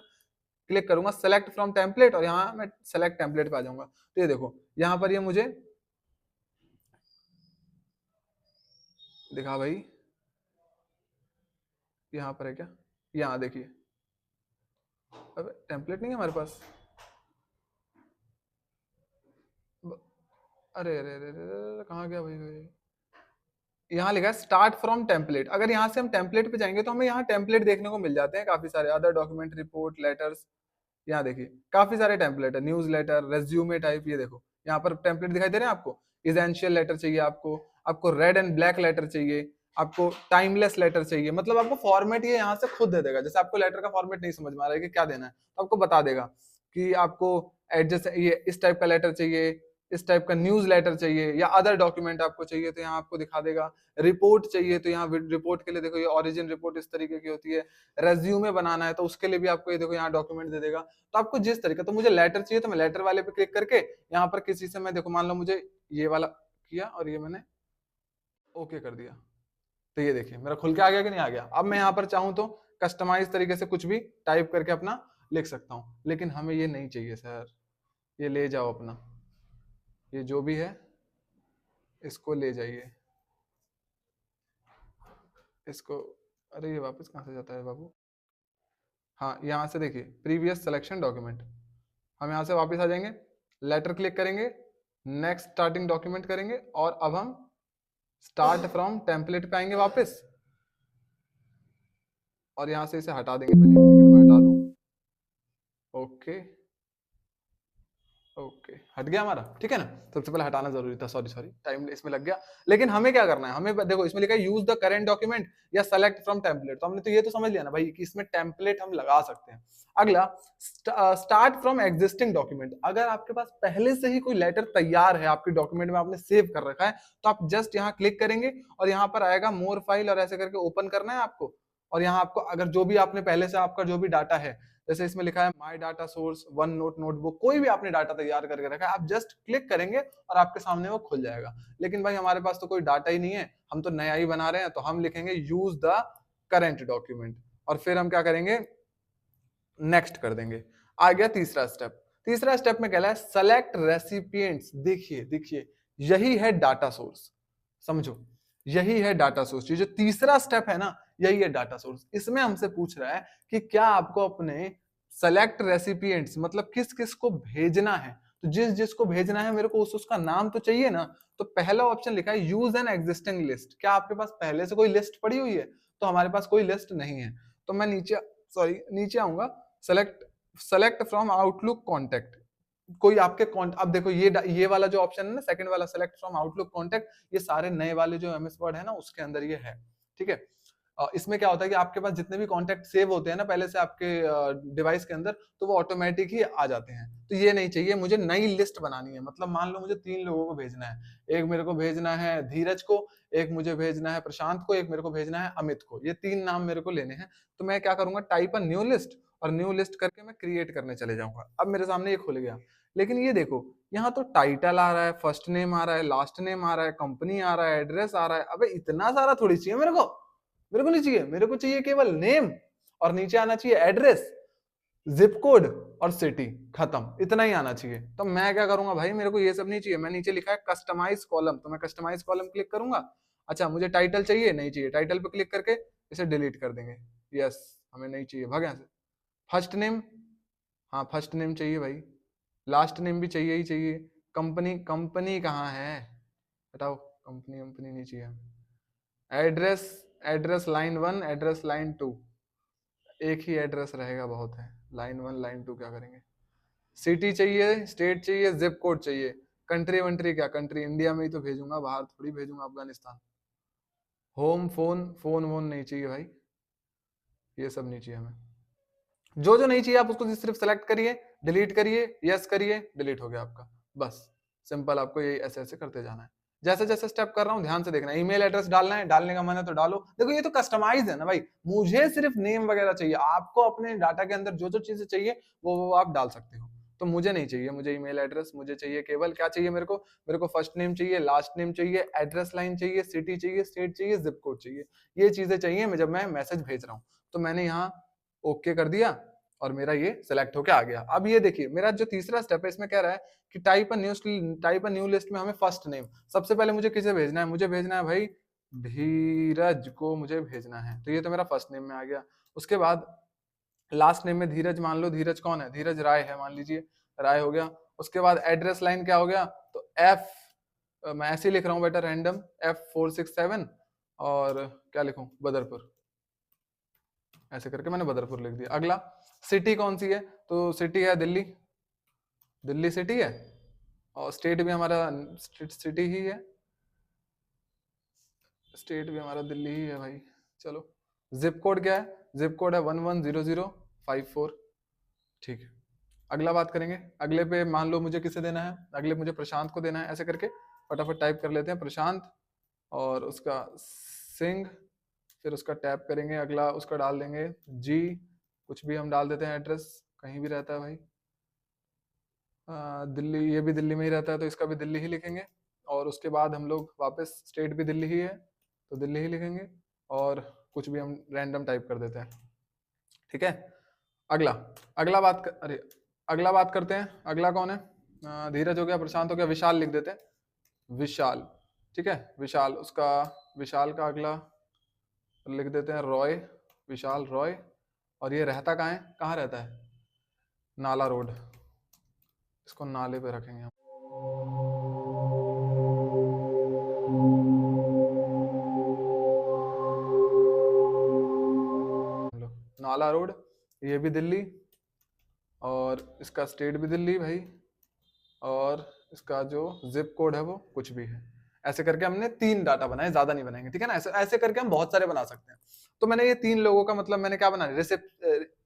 क्लिक करूंगा सेलेक्ट फ्रॉम टेम्पलेट, और यहाँ मैं सेलेक्ट टेम्पलेट पे आ जाऊंगा, तो ये देखो यहाँ पर ये मुझे दिखा भाई, यहाँ पर है क्या, यहाँ देखिए, अब टेम्पलेट नहीं है हमारे पास। अरे अरे अरे अरे कहाँ गया भाई, यहाँ लिखा है स्टार्ट फ्रॉम टेम्पलेट। अगर यहाँ से हम टेम्पलेट पे जाएंगे तो हमें यहाँ टेम्पलेट देखने को मिल जाते हैं काफी सारे, अदर डॉक्यूमेंट, रिपोर्ट, लेटर्स। यहाँ देखिए काफी सारे टेम्पलेट है, न्यूज लेटर, रेज्यूमे टाइप। ये देखो यहाँ पर टेम्पलेट दिखाई दे रहे हैं आपको। इसेंशियल लेटर चाहिए आपको, आपको रेड एंड ब्लैक लेटर चाहिए, आपको टाइमलेस लेटर चाहिए, मतलब आपको फॉर्मेट ये यहाँ से खुद दे देगा। जैसे आपको लेटर का फॉर्मेट नहीं समझ में आ रहा है कि क्या देना है, तो आपको बता देगा कि आपको एडजस्ट ये इस टाइप का लेटर चाहिए, इस टाइप का न्यूज लेटर चाहिए, या अदर डॉक्यूमेंट आपको चाहिए तो यहाँ आपको दिखा देगा। रिपोर्ट चाहिए तो यहाँ रिपोर्ट के लिए देखो ये ओरिजिन रिपोर्ट इस तरीके की होती है। रेज्यूमे बनाना है तो उसके लिए भी आपको ये देखो यहाँ डॉक्यूमेंट दे देगा। तो आपको जिस तरीके, तो मुझे लेटर चाहिए तो मैं लेटर वाले पे क्लिक करके यहाँ पर किसी से मैं देखो, मान लो मुझे ये वाला किया और ये मैंने ओके कर दिया, तो ये देखिए मेरा खुल के आ गया कि नहीं आ गया। अब मैं यहाँ पर चाहूँ तो कस्टमाइज तरीके से कुछ भी टाइप करके अपना लिख सकता हूँ, लेकिन हमें ये नहीं चाहिए सर। ये ले जाओ अपना, ये जो भी है इसको ले जाइए, इसको। अरे ये वापस कहाँ से जाता है बाबू, हाँ यहाँ से देखिए प्रीवियस सिलेक्शन डॉक्यूमेंट, हम यहाँ से वापस आ जाएंगे, लेटर क्लिक करेंगे, नेक्स्ट स्टार्टिंग डॉक्यूमेंट करेंगे, और अब हम स्टार्ट फ्रॉम टेम्पलेट पे आएंगे वापस, और यहाँ से इसे हटा देंगे। पहले मैं हटा दूं, ओके ओके हट गया हमारा, ठीक है ना। सबसे पहले हटाना जरूरी था, सॉरी टाइम इसमें लग गया। लेकिन हमें क्या करना है, हमें देखो इसमें लिखा है यूज द करंट डॉक्यूमेंट या सेलेक्ट फ्रॉम टेम्पलेट, तो हमने तो ये तो समझ लिया ना भाई कि इसमें टेम्पलेट हम लगा सकते हैं। अगला स्टार्ट फ्रॉम एग्जिस्टिंग डॉक्यूमेंट। अगर आपके पास पहले से ही कोई लेटर तैयार है आपके डॉक्यूमेंट में, आपने सेव कर रखा है, तो आप जस्ट यहाँ क्लिक करेंगे और यहाँ पर आएगा मोर फाइल, और ऐसे करके ओपन करना है आपको। और यहाँ आपको अगर जो भी आपने पहले से आपका जो भी डाटा है, जैसे इसमें लिखा है my data source, one note notebook, कोई भी आपने डाटा तैयार करके रखा है, आप जस्ट क्लिक करेंगे और आपके सामने वो खुल जाएगा। लेकिन भाई हमारे पास तो कोई डाटा ही नहीं है, हम तो नया ही बना रहे हैं, तो हम लिखेंगे यूज द करंट डॉक्यूमेंट, और फिर हम क्या करेंगे, नेक्स्ट कर देंगे। आ गया तीसरा स्टेप। तीसरा स्टेप में कह रहा है सेलेक्ट रेसिपिएंट्स। देखिए देखिए यही है डाटा सोर्स, समझो यही है डाटा सोर्स। ये जो तीसरा स्टेप है ना, यही है डाटा सोर्स। इसमें हमसे पूछ रहा है कि क्या आपको अपने सेलेक्ट रेसिपिएंट्स मतलब किस किस को भेजना है, तो जिस जिसको भेजना है मेरे को उसका नाम तो चाहिए ना। तो पहला ऑप्शन लिखा है यूज एन एग्जिस्टिंग लिस्ट, क्या आपके पास पहले से कोई लिस्ट पड़ी हुई है? तो हमारे पास कोई लिस्ट नहीं है, तो मैं नीचे आऊंगा, select select from outlook contact, कोई आपके अब देखो ये वाला जो ऑप्शन है ना, सेकंड वाला सेलेक्ट फ्रॉम आउटलुक कॉन्टेक्ट, ये सारे नए वाले जो एमएस वर्ड है ना उसके अंदर ये है, ठीक है। इसमें क्या होता है कि आपके पास जितने भी कॉन्टेक्ट सेव होते हैं ना पहले से आपके डिवाइस के अंदर, तो वो ऑटोमेटिक ही आ जाते हैं। तो ये नहीं चाहिए, मुझे नई लिस्ट बनानी है। मतलब मान लो मुझे 3 लोगों को भेजना है, एक मेरे को भेजना है धीरज को, एक मुझे भेजना है प्रशांत को, एक मेरे को भेजना है अमित को, ये 3 नाम मेरे को लेने हैं। तो मैं क्या करूंगा, टाइप अ न्यू लिस्ट, और न्यू लिस्ट करके मैं क्रिएट करने चले जाऊंगा। अब मेरे सामने ये खुल गया, लेकिन ये देखो यहाँ तो टाइटल आ रहा है, फर्स्ट नेम आ रहा है, लास्ट नेम आ रहा है, कंपनी आ रहा है, एड्रेस आ रहा है। अबे इतना सारा थोड़ी चाहिए मेरे को, मेरे को नहीं चाहिए, मेरे को चाहिए केवल नेम और नीचे आना चाहिए एड्रेस, जिप कोड और सिटी, खत्म, इतना ही आना चाहिए। तो मैं क्या करूंगा भाई, मेरे को ये सब नहीं चाहिए, मैं नीचे लिखा है कस्टमाइज कॉलम, तो मैं कस्टमाइज कॉलम क्लिक करूंगा। अच्छा मुझे टाइटल चाहिए, नहीं चाहिए, टाइटल पे क्लिक करके इसे डिलीट कर देंगे। यस, हमें नहीं चाहिए, भाग यहाँ से। फर्स्ट नेम, हाँ फर्स्ट नेम चाहिए भाई, लास्ट नेम भी चाहिए ही चाहिए। कंपनी, कंपनी कहाँ है, हटाओ, कंपनी कंपनी नहीं चाहिए। Address, address line 1, address line 2, एक ही एड्रेस रहेगा बहुत है, लाइन 1 लाइन 2 क्या करेंगे। सिटी चाहिए, स्टेट चाहिए, जिप कोड चाहिए। कंट्री वंट्री क्या, कंट्री इंडिया में ही तो भेजूंगा, बाहर थोड़ी भेजूंगा अफगानिस्तान। होम, फोन, फोन वोन नहीं चाहिए भाई, ये सब नहीं चाहिए हमें। जो जो नहीं चाहिए आप उसको सिर्फ सेलेक्ट करिए, डिलीट करिए, यस करिए, डिलीट हो गया आपका। बस सिंपल, आपको ये ऐसे ऐसे करते जाना है। जैसे जैसे स्टेप कर रहा हूँ ध्यान से देखना। ईमेल एड्रेस डालना है, डालने का मन है तो डालो। देखो ये तो कस्टमाइज है ना भाई, मुझे सिर्फ नेम वगैरह चाहिए, आपको अपने डाटा के अंदर जो जो चीजें चाहिए वो आप डाल सकते हो। तो मुझे नहीं चाहिए, मुझे ईमेल एड्रेस, मुझे चाहिए केवल क्या चाहिए मेरे को फर्स्ट नेम चाहिए, लास्ट नेम चाहिए, एड्रेस लाइन चाहिए, सिटी चाहिए, स्टेट चाहिए, जिप कोड चाहिए। ये चीजें चाहिए जब मैं मैसेज भेज रहा हूँ। तो मैंने यहाँ ओके कर दिया और मेरा ये सिलेक्ट होके आ गया। अब ये देखिए मेरा जो तीसरा स्टेप है इसमें कह रहा है कि टाइप अ न्यू लिस्ट में हमें फर्स्ट नेम, सबसे पहले मुझे किसे भेजना है, मुझे भेजना है भाई धीरज को, मुझे भेजना है। तो ये तो मेरा फर्स्ट नेम में आ गया। उसके बाद लास्ट नेम में धीरज, मान लो धीरज कौन है, धीरज राय है, मान लीजिए राय हो गया। उसके बाद एड्रेस लाइन क्या हो गया, तो एफ, मैं ऐसे ही लिख रहा हूँ बेटा रैंडम, F467 और क्या लिखूं, बदरपुर, ऐसे करके मैंने बदरपुर लिख दिया। अगला सिटी कौन सी है, तो सिटी है दिल्ली, दिल्ली सिटी है, और स्टेट भी हमारा सिटी ही है, स्टेट भी हमारा दिल्ली ही है भाई। चलो जिप कोड क्या है, जिप कोड है 110054, ठीक है। अगला बात करेंगे, अगले पे मान लो मुझे किसे देना है, अगले मुझे प्रशांत को देना है। ऐसे करके फटाफट टाइप कर लेते हैं प्रशांत, और उसका सिंह, फिर उसका टैप करेंगे, अगला उसका डाल देंगे जी, कुछ भी हम डाल देते हैं, एड्रेस कहीं भी रहता है भाई, दिल्ली, ये भी दिल्ली में ही रहता है तो इसका भी दिल्ली ही लिखेंगे। और उसके बाद हम लोग वापस, स्टेट भी दिल्ली ही है तो दिल्ली ही लिखेंगे, और कुछ भी हम रैंडम टाइप कर देते हैं, ठीक है। अगला, अगला बात करते हैं। अगला कौन है, धीरज हो गया, प्रशांत हो गया, विशाल लिख देते हैं, विशाल, ठीक है विशाल। उसका, विशाल का अगला लिख देते हैं रॉय, विशाल रॉय। और ये रहता कहाँ है, कहाँ रहता है, नाला रोड, इसको नाले पे रखेंगे हम। नाला रोड, ये भी दिल्ली, और इसका स्टेट भी दिल्ली भाई, और इसका जो जिप कोड है वो कुछ भी है। ऐसे करके हमने 3 डाटा बनाए, ज्यादा नहीं बनाएंगे, ठीक है ना। ऐसे ऐसे करके हम बहुत सारे बना सकते हैं। तो मैंने ये 3 लोगों का मतलब मैंने क्या बनाया,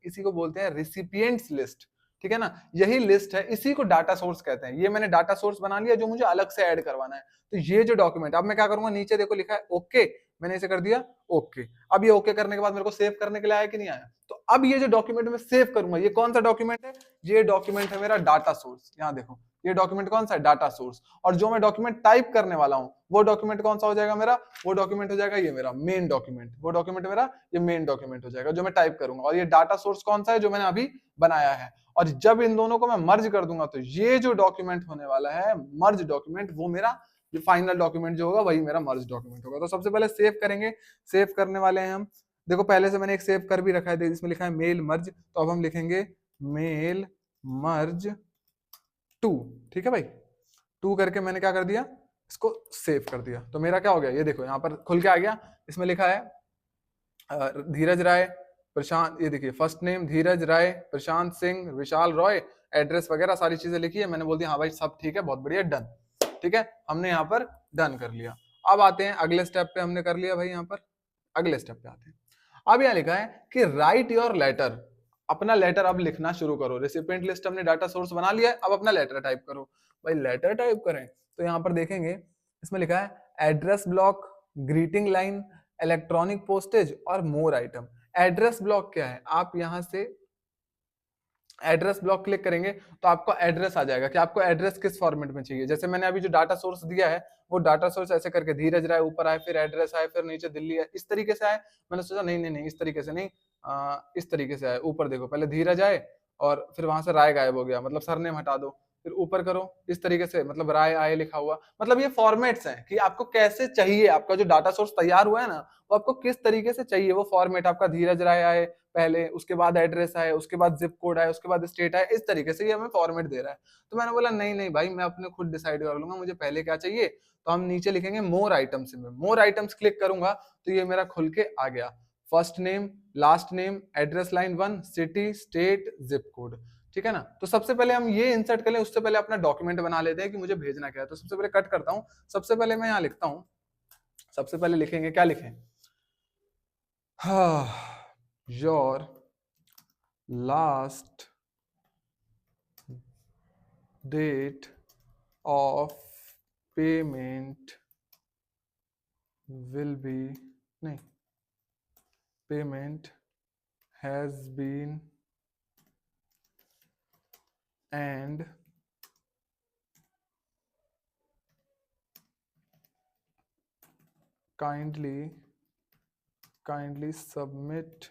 इसी को बोलते हैं रिसिपिएंट्स लिस्ट, ठीक है ना। यही लिस्ट है, इसी को डाटा सोर्स कहते हैं। ये मैंने डाटा सोर्स बना लिया जो मुझे अलग से ऐड करवाना है। तो ये जो डॉक्यूमेंट, अब मैं क्या करूंगा, नीचे देखो लिखा है ओके, मैंने इसे कर दिया ओके। अब ये ओके करने के बाद मेरे को सेव करने के लिए आया कि नहीं आया, तो अब ये जो डॉक्यूमेंट मैं सेव करूंगा, ये कौन सा डॉक्यूमेंट है, ये डॉक्यूमेंट है मेरा डाटा सोर्स। यहाँ देखो ये डॉक्यूमेंट कौन सा है, डाटा सोर्स। और जो मैं डॉक्यूमेंट टाइप करने वाला हूँ वो डॉक्यूमेंट कौन सा हो जाएगा मेरा, वो डॉक्यूमेंट हो जाएगा ये मेरा मेन डॉक्यूमेंट, वो डॉक्यूमेंट मेरा ये मेन डॉक्यूमेंट हो जाएगा जो मैं टाइप करूंगा। और ये डाटा सोर्स कौन सा है, जो मैंने अभी बनाया है। और जब इन दोनों को मैं मर्ज कर दूंगा तो ये जो डॉक्यूमेंट होने वाला है मर्ज डॉक्यूमेंट, वो मेरा जो फाइनल डॉक्यूमेंट जो होगा वही मेरा मर्ज डॉक्यूमेंट होगा। तो सबसे पहले सेव करेंगे, सेव करने वाले हैं हम। देखो पहले से मैंने एक सेव कर भी रखा है, इसमें लिखा है मेल मर्ज, तो अब हम लिखेंगे मेल मर्ज 2, ठीक है भाई। 2 करके मैंने क्या कर दिया, इसको सेव कर दिया। तो मेरा क्या हो गया, ये देखो यहाँ पर खुल के आ गया। इसमें लिखा है धीरज राय प्रशांत, ये देखिए फर्स्ट नेम धीरज राय प्रशांत सिंह विशाल रॉय, एड्रेस वगैरह सारी चीजें लिखी है। मैंने बोल दिया हाँ भाई सब ठीक है, बहुत बढ़िया, डन। ठीक है, हमने यहाँ पर डन कर लिया। अब आते हैं अगले स्टेप पे, हमने कर लिया भाई यहाँ पर, अगले स्टेप पे आते हैं। अब यहाँ लिखा है कि राइट योर लेटर, अपना लेटर अब लिखना शुरू करो। रेसिपिएंट लिस्ट हमने डाटा सोर्स बना लिया है, अब अपना लेटर टाइप करो। भाई लेटर टाइप करें तो यहाँ पर देखेंगे इसमें लिखा है address block, greeting line, electronic postage और मोर आइटम। एड्रेस ब्लॉक क्या है, आप यहां से एड्रेस ब्लॉक क्लिक करेंगे तो आपको एड्रेस आ जाएगा कि आपको एड्रेस किस फॉर्मेट में चाहिए। जैसे मैंने अभी जो डाटा सोर्स दिया है वो डाटा सोर्स ऐसे करके धीरज राय ऊपर आए, फिर एड्रेस आए, फिर नीचे दिल्ली है, इस तरीके से आए। मैंने सोचा नहीं नहीं नहीं, इस तरीके से नहीं, इस तरीके से आए। ऊपर देखो, पहले धीरज आए और फिर वहां से राय गायब हो गया, मतलब सरनेम हटा दो, फिर ऊपर करो इस तरीके से, मतलब राय आए लिखा हुआ। मतलब ये फॉर्मेट्स हैं कि आपको कैसे चाहिए, आपका जो डाटा सोर्स तैयार हुआ है ना वो आपको किस तरीके से चाहिए। वो फॉर्मेट आपका धीरज राय आए पहले, उसके बाद एड्रेस आए, उसके बाद जिप कोड आए, उसके बाद स्टेट आए, इस तरीके से ये हमें फॉर्मेट दे रहा है। तो मैंने बोला नहीं नहीं भाई, मैं अपने खुद डिसाइड कर लूंगा, मुझे पहले क्या चाहिए। तो हम नीचे लिखेंगे मोर आइटम्स में, मोर आइटम्स क्लिक करूंगा तो ये मेरा खुल के आ गया। First name, last name, address line 1, city, state, zip code. ठीक है ना। तो सबसे पहले हम ये इंसर्ट कर लें, उससे पहले अपना डॉक्यूमेंट बना लेते हैं कि मुझे भेजना क्या है। तो सबसे पहले कट करता हूं, सबसे पहले मैं यहाँ लिखता हूं, सबसे पहले लिखेंगे, क्या लिखें, your last date of payment will be, नहीं, payment has been and kindly submit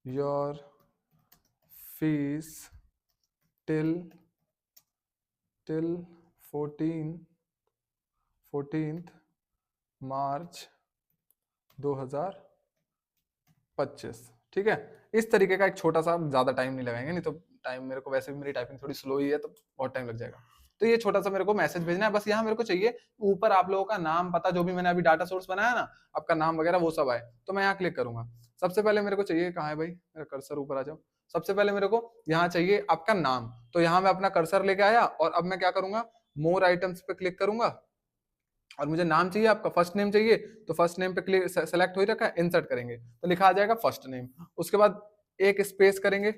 your fees till 14th March 2025। ठीक है, इस तरीके का एक छोटा सा, ज्यादा टाइम नहीं लगाएंगे, नहीं तो टाइम मेरे को, वैसे भी मेरी टाइपिंग थोड़ी स्लो ही है तो बहुत टाइम लग जाएगा। तो ये छोटा सा मेरे को मैसेज भेजना है बस। यहाँ मेरे को चाहिए ऊपर आप लोगों का नाम, पता, जो भी मैंने अभी डाटा सोर्स बनाया ना, आपका नाम वगैरह वो सब आए। तो मैं यहाँ क्लिक करूंगा। सबसे पहले मेरे को चाहिए, कहाँ है भाई मेरा कर्सर, ऊपर आ जाओ। सबसे पहले मेरे को यहाँ चाहिए आपका नाम। तो यहाँ मैं अपना कर्सर लेके आया और अब मैं क्या करूंगा, मोर आइटम्स पे क्लिक करूंगा और मुझे नाम चाहिए, आपका फर्स्ट नेम चाहिए। तो फर्स्ट नेम पे क्लिक, सेलेक्ट हो ही रखा है, इंसर्ट करेंगे तो लिखा आ जाएगा फर्स्ट नेम। उसके बाद एक स्पेस करेंगे,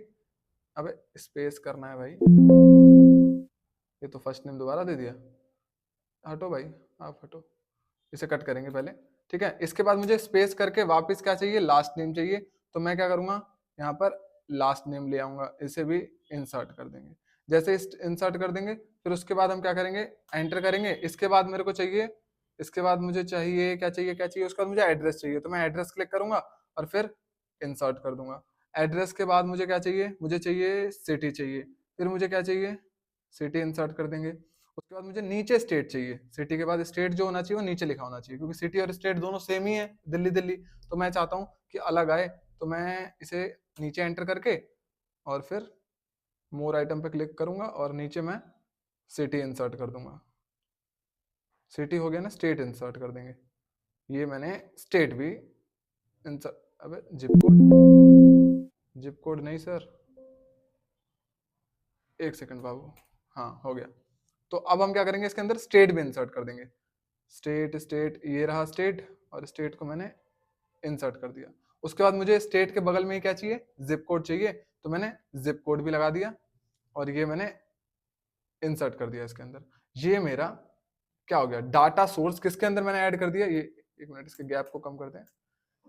अबे स्पेस करना है भाई, ये तो फर्स्ट नेम दोबारा दे दिया, हटो भाई, आप हटो, इसे कट करेंगे पहले। ठीक है, इसके बाद मुझे स्पेस करके वापस क्या चाहिए, लास्ट नेम चाहिए। तो मैं क्या करूंगा, यहाँ पर लास्ट नेम ले आऊंगा, इसे भी इंसर्ट कर देंगे। जैसे इंसर्ट कर देंगे फिर उसके बाद हम क्या करेंगे, एंटर करेंगे। इसके बाद मेरे को चाहिए, इसके बाद मुझे चाहिए क्या चाहिए, क्या चाहिए, उसके बाद मुझे एड्रेस चाहिए। तो मैं एड्रेस क्लिक करूंगा और फिर इंसर्ट कर दूंगा। एड्रेस के बाद मुझे क्या चाहिए, मुझे चाहिए सिटी चाहिए, फिर मुझे क्या चाहिए, सिटी इंसर्ट कर देंगे। उसके बाद मुझे नीचे स्टेट चाहिए, सिटी के बाद स्टेट जो होना चाहिए वो नीचे लिखा होना चाहिए, क्योंकि सिटी और स्टेट दोनों सेम ही है, दिल्ली दिल्ली। तो मैं चाहता हूँ कि अलग आए, तो मैं इसे नीचे एंटर करके और फिर मोर आइटम पे क्लिक करूंगा और नीचे मैं सिटी इंसर्ट कर दूंगा। सिटी हो गया ना, स्टेट इंसर्ट कर देंगे। ये मैंने स्टेट भी इंसर्ट, अबे जिप कोड, जिप कोड नहीं सर, एक सेकंड बाबू, हाँ हो गया। तो अब हम क्या करेंगे, इसके अंदर स्टेट भी इंसर्ट कर देंगे। स्टेट, स्टेट, ये रहा स्टेट, और स्टेट को मैंने इंसर्ट कर दिया। उसके बाद मुझे स्टेट के बगल में ही क्या चाहिए, जिप कोड चाहिए। तो मैंने जिप कोड भी लगा दिया और ये मैंने इंसर्ट कर दिया इसके अंदर। ये मेरा क्या हो गया, डाटा सोर्स किसके अंदर मैंने ऐड कर दिया, ये एक मिनट इसके गैप को कम करते हैं।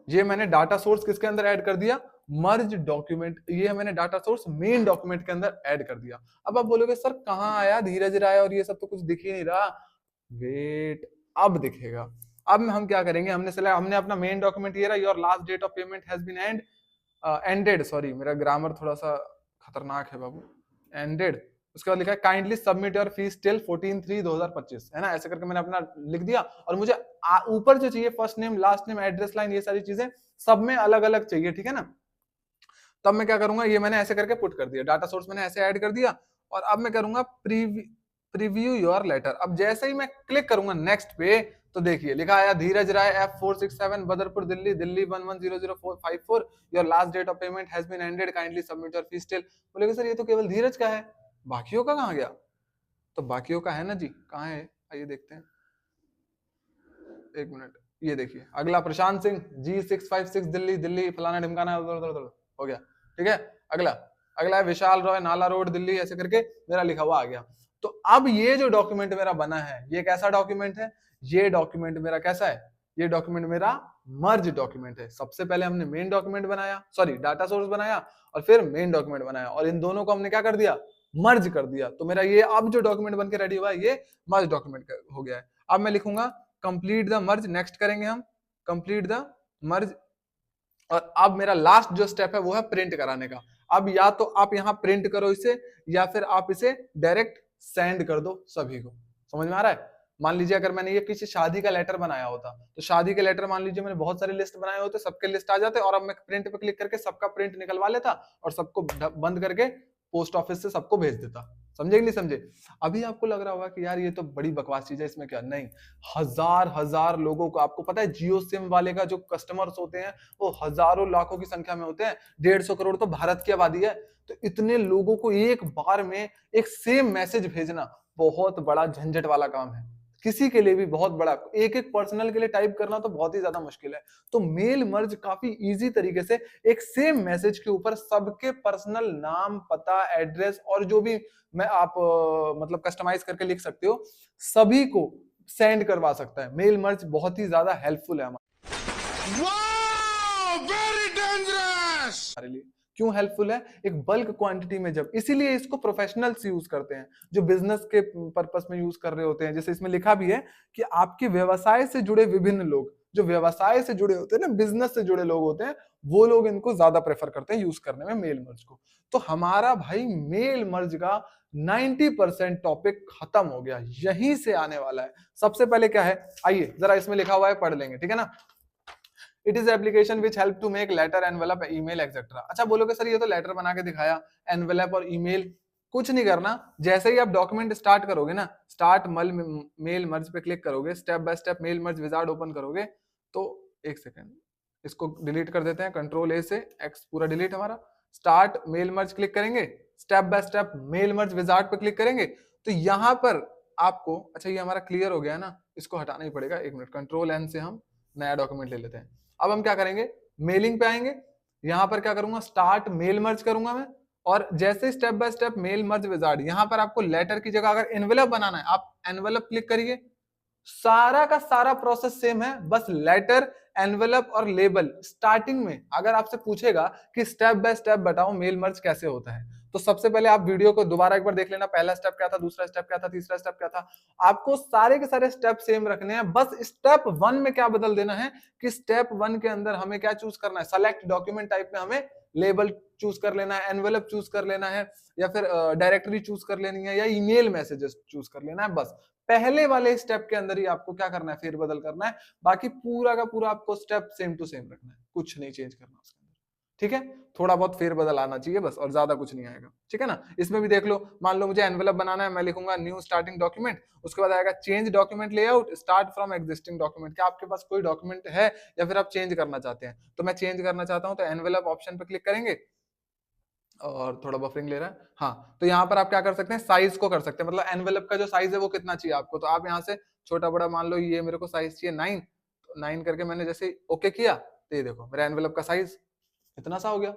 ये मैंने डाटा सोर्स किसके अंदर ऐड कर दिया, मर्ज डॉक्यूमेंट, ये मैंने डाटा सोर्स मेन डॉक्यूमेंट के अंदर ऐड कर दिया। अब आप बोलोगे सर कहाँ आया धीरज राय और ये सब तो कुछ दिख ही नहीं रहा। वेट, अब दिखेगा। अब हम क्या करेंगे, हमने अपना मेन डॉक्यूमेंट ये रहा, your last date of payment has been ended, sorry मेरा ग्रामर थोड़ा सा खतरनाक है बाबू, एंडेड। उसके बाद लिखा है kindly submit your fees till 14/3/2025, है ना, ऐसे करके मैंने अपना लिख दिया। और मुझे ऊपर जो चाहिए, first name, last name, address line, ये सारी चीजें सब में अलग अलग चाहिए, ठीक है ना। तब मैं क्या करूंगा, ये मैंने ऐसे करके पुट कर दिया, डाटा सोर्स मैंने ऐसे ऐड कर दिया, और अब मैं करूंगा प्रीव्यू योर लेटर। अब जैसे ही मैं क्लिक करूंगा नेक्स्ट पे, तो देखिए लिखा आया Dheeraj Rai F467 Badarpur Delhi Delhi 110054, your last date of payment has been ended, kindly submit your fees till. बोलेगा सर ये तो केवल धीरज का है, बाकियों का कहाँ गया? तो बाकियों का है ना जी, कहाँ है, आइए देखते हैं, एक मिनट, ये देखिए अगला प्रशांत सिंह G656 दिल्ली दिल्ली फलाना ढिमकाना हो गया, ठीक है। अगला अगला है विशाल रॉय नाला रोड दिल्ली, ऐसे करके मेरा लिखा हुआ आ गया। तो अब ये जो डॉक्यूमेंट मेरा बना है, ये कैसा डॉक्यूमेंट है? ये डॉक्यूमेंट मेरा कैसा है? ये डॉक्यूमेंट मेरा मर्ज डॉक्यूमेंट है। सबसे पहले हमने मेन डॉक्यूमेंट बनाया, सॉरी डाटा सोर्स बनाया, और फिर मेन डॉक्यूमेंट बनाया, और इन दोनों को हमने क्या कर दिया? मर्ज कर दिया। तो मेरा ये अब जो डॉक्यूमेंट बनके रेडी हुआ है, ये मर्ज डॉक्यूमेंट हो गया है। अब मैं लिखूंगा कंप्लीट द मर्ज, नेक्स्ट करेंगे हम कंप्लीट द मर्ज, और अब मेरा लास्ट जो स्टेप है वो है प्रिंट कराने का। अब या तो आप यहाँ प्रिंट करो इसे, या फिर आप इसे डायरेक्ट सेंड कर दो सभी को। समझ में आ रहा है? मान लीजिए अगर मैंने ये किसी शादी का लेटर बनाया होता, तो शादी के लेटर मान लीजिए मैंने बहुत सारे लिस्ट बनाए होते, सबके लिस्ट आ जाते, और अब मैं प्रिंट पे क्लिक करके सबका प्रिंट निकलवा लेता और सबको बंद करके पोस्ट ऑफिस से सबको भेज देता। समझे कि नहीं समझे? अभी आपको लग रहा होगा कि यार ये तो बड़ी बकवास चीज है, इसमें क्या? नहीं, हजार हजार लोगों को, आपको पता है जियो सिम वाले का जो कस्टमर्स होते हैं वो हजारों लाखों की संख्या में होते हैं, 150 करोड़ तो भारत की आबादी है। तो इतने लोगों को एक बार में एक सेम मैसेज भेजना बहुत बड़ा झंझट वाला काम है, किसी के लिए भी बहुत बड़ा। एक एक पर्सनल के लिए टाइप करना तो बहुत ही ज्यादा मुश्किल है। तो मेल मर्ज काफी इजी तरीके से एक सेम मैसेज के ऊपर सबके पर्सनल नाम, पता, एड्रेस और जो भी मैं आप मतलब कस्टमाइज करके लिख सकते हो, सभी को सेंड करवा सकता है। मेल मर्ज बहुत ही ज्यादा हेल्पफुल है हमारे लिए। क्यों हेल्पफुल है? एक बल्क क्वांटिटी में जब, इसीलिए इसको प्रोफेशनल्स यूज करते हैं जो बिजनेस के पर्पस में यूज कर रहे होते हैं। जैसे इसमें लिखा भी है कि आपके व्यवसाय से जुड़े विभिन्न लोग, जो व्यवसाय से जुड़े होते हैं ना, बिजनेस से जुड़े लोग होते हैं, वो लोग इनको ज्यादा प्रेफर करते हैं यूज करने में मेल मर्ज को। तो हमारा भाई मेल मर्ज का 90% टॉपिक खत्म हो गया, यहीं से आने वाला है। सबसे पहले क्या है, आइए जरा इसमें लिखा हुआ है पढ़ लेंगे, ठीक है ना। It is application which help to make letter, envelope, email etcetera. अच्छा बोलोगे सर ये तो लेटर बना के दिखाया, एनवेलप और ईमेल, कुछ नहीं करना। जैसे ही आप डॉक्यूमेंट स्टार्ट करोगे ना, स्टार्ट मेल मर्ज पे क्लिक करोगे, step by step mail merge wizard open करोगे, तो एक सेकेंड इसको डिलीट कर देते हैं, कंट्रोल ए से, एक्स पूरा डिलीट हमारा। स्टार्ट मेल मर्ज क्लिक करेंगे, step by step mail merge wizard पे क्लिक करेंगे, तो यहाँ पर आपको, अच्छा ये हमारा क्लियर हो गया ना, इसको हटाना ही पड़ेगा, एक मिनट, कंट्रोल एन से हम नया डॉक्यूमेंट ले लेते हैं। अब हम क्या करेंगे, मेलिंग पे आएंगे, यहां पर क्या करूंगा, स्टार्ट मेल मर्ज करूंगा मैं, और जैसे step by step mail merge wizard, यहां पर आपको लेटर की जगह अगर एनवेलप बनाना है, आप एनवेलप क्लिक करिए। सारा का सारा प्रोसेस सेम है, बस लेटर, एनवेलप और लेबल। स्टार्टिंग में अगर आपसे पूछेगा कि स्टेप बाय स्टेप बताओ मेल मर्ज कैसे होता है, तो सबसे पहले आप वीडियो को दोबारा एक बार देख लेना, पहला स्टेप क्या था, दूसरा स्टेप क्या था, तीसरा स्टेप क्या था। आपको सारे के सारे स्टेप सेम रखने हैं, बस स्टेप 1 में क्या बदल देना है कि स्टेप 1 के अंदर हमें क्या चूज करना है, सेलेक्ट डॉक्यूमेंट टाइप में हमें लेबल चूज कर लेना है, एनवेलप चूज कर लेना है, या फिर डायरेक्टरी चूज कर लेनी है, या ईमेल मैसेजेस चूज कर लेना है। बस पहले वाले स्टेप के अंदर ही आपको क्या करना है, फेरबदल करना है। बाकी पूरा का पूरा आपको स्टेप सेम टू सेम रखना है, कुछ नहीं चेंज करना उसके अंदर, ठीक है। थोड़ा बहुत फेरबदल आना चाहिए बस, और ज्यादा कुछ नहीं आएगा, ठीक है ना। इसमें भी देख लो, मान लो मुझे एनवेलप बनाना है, मैं लिखूंगा न्यू स्टार्टिंग डॉक्यूमेंट, उसके बाद आएगा change document layout, start from existing document. क्या आपके पास कोई डॉक्यूमेंट है या फिर आप चेंज करना चाहते हैं? तो मैं चेंज करना चाहता हूं, तो एनवेलप ऑप्शन पे क्लिक करेंगे, और थोड़ा बफरिंग ले रहा है, हाँ। तो यहाँ पर आप क्या कर सकते हैं, साइज को कर सकते हैं, मतलब एनवेलप का जो साइज है वो कितना चाहिए आपको, तो आप यहाँ से छोटा बड़ा, मान लो ये मेरे को साइज चाहिए 9, तो 9 करके मैंने जैसे ओके किया, तो ये देखो मेरा एनवेलप का साइज इतना सा हो गया,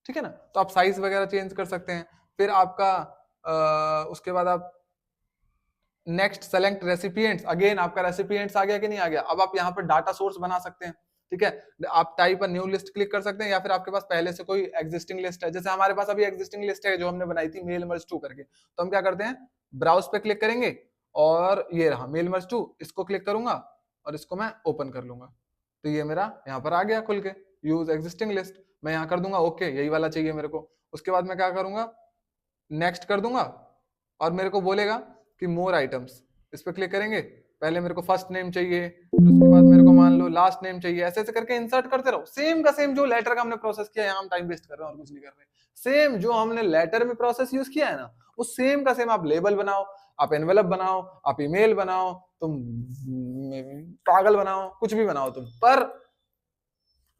ठीक है ना। तो आप साइज वगैरह चेंज कर सकते हैं। फिर आपका उसके बाद आप नेक्स्ट सेलेक्ट रेसिपिएंट्स, अगेन आपका रेसिपिएंट्स आ गया कि नहीं आ गया। अब आप यहाँ पर डाटा सोर्स बना सकते हैं, ठीक है। आप type a new list click कर सकते हैं, या फिर आपके पास पहले से कोई एग्जिस्टिंग लिस्ट है, जैसे हमारे पास अभी एग्जिस्टिंग लिस्ट है जो हमने बनाई थी मेल मर्ज 2 करके। तो हम क्या करते हैं, ब्राउज पे क्लिक करेंगे, और ये रहा मेल मर्ज 2, इसको क्लिक करूंगा और इसको मैं ओपन कर लूंगा, तो ये मेरा यहाँ पर आ गया खुल के, यूज एग्जिस्टिंग लिस्ट। मैं यहाँ कर दूंगा ओके, यही वाला चाहिए मेरे को। उसके बाद मैं क्या करूंगा, नेक्स्ट कर दूंगा, और मेरे को बोलेगा कि मोर आइटम्स, इस पे क्लिक करेंगे, पहले मेरे को फर्स्ट नेम चाहिए, फिर उसके बाद मेरे को मान लो लास्ट नेम चाहिए, ऐसे ऐसे करके इंसर्ट करते रहो। सेम का सेम जो लेटर का हमने प्रोसेस किया, यहाँ हम टाइम वेस्ट कर रहे हैं और कुछ नहीं कर रहे। सेम जो हमने लेटर में प्रोसेस यूज किया है ना, वो सेम का सेम आप लेबल बनाओ, आप एनवेलप बनाओ, आप ईमेल बनाओ, तुम कागल बनाओ, कुछ भी बनाओ तुम, पर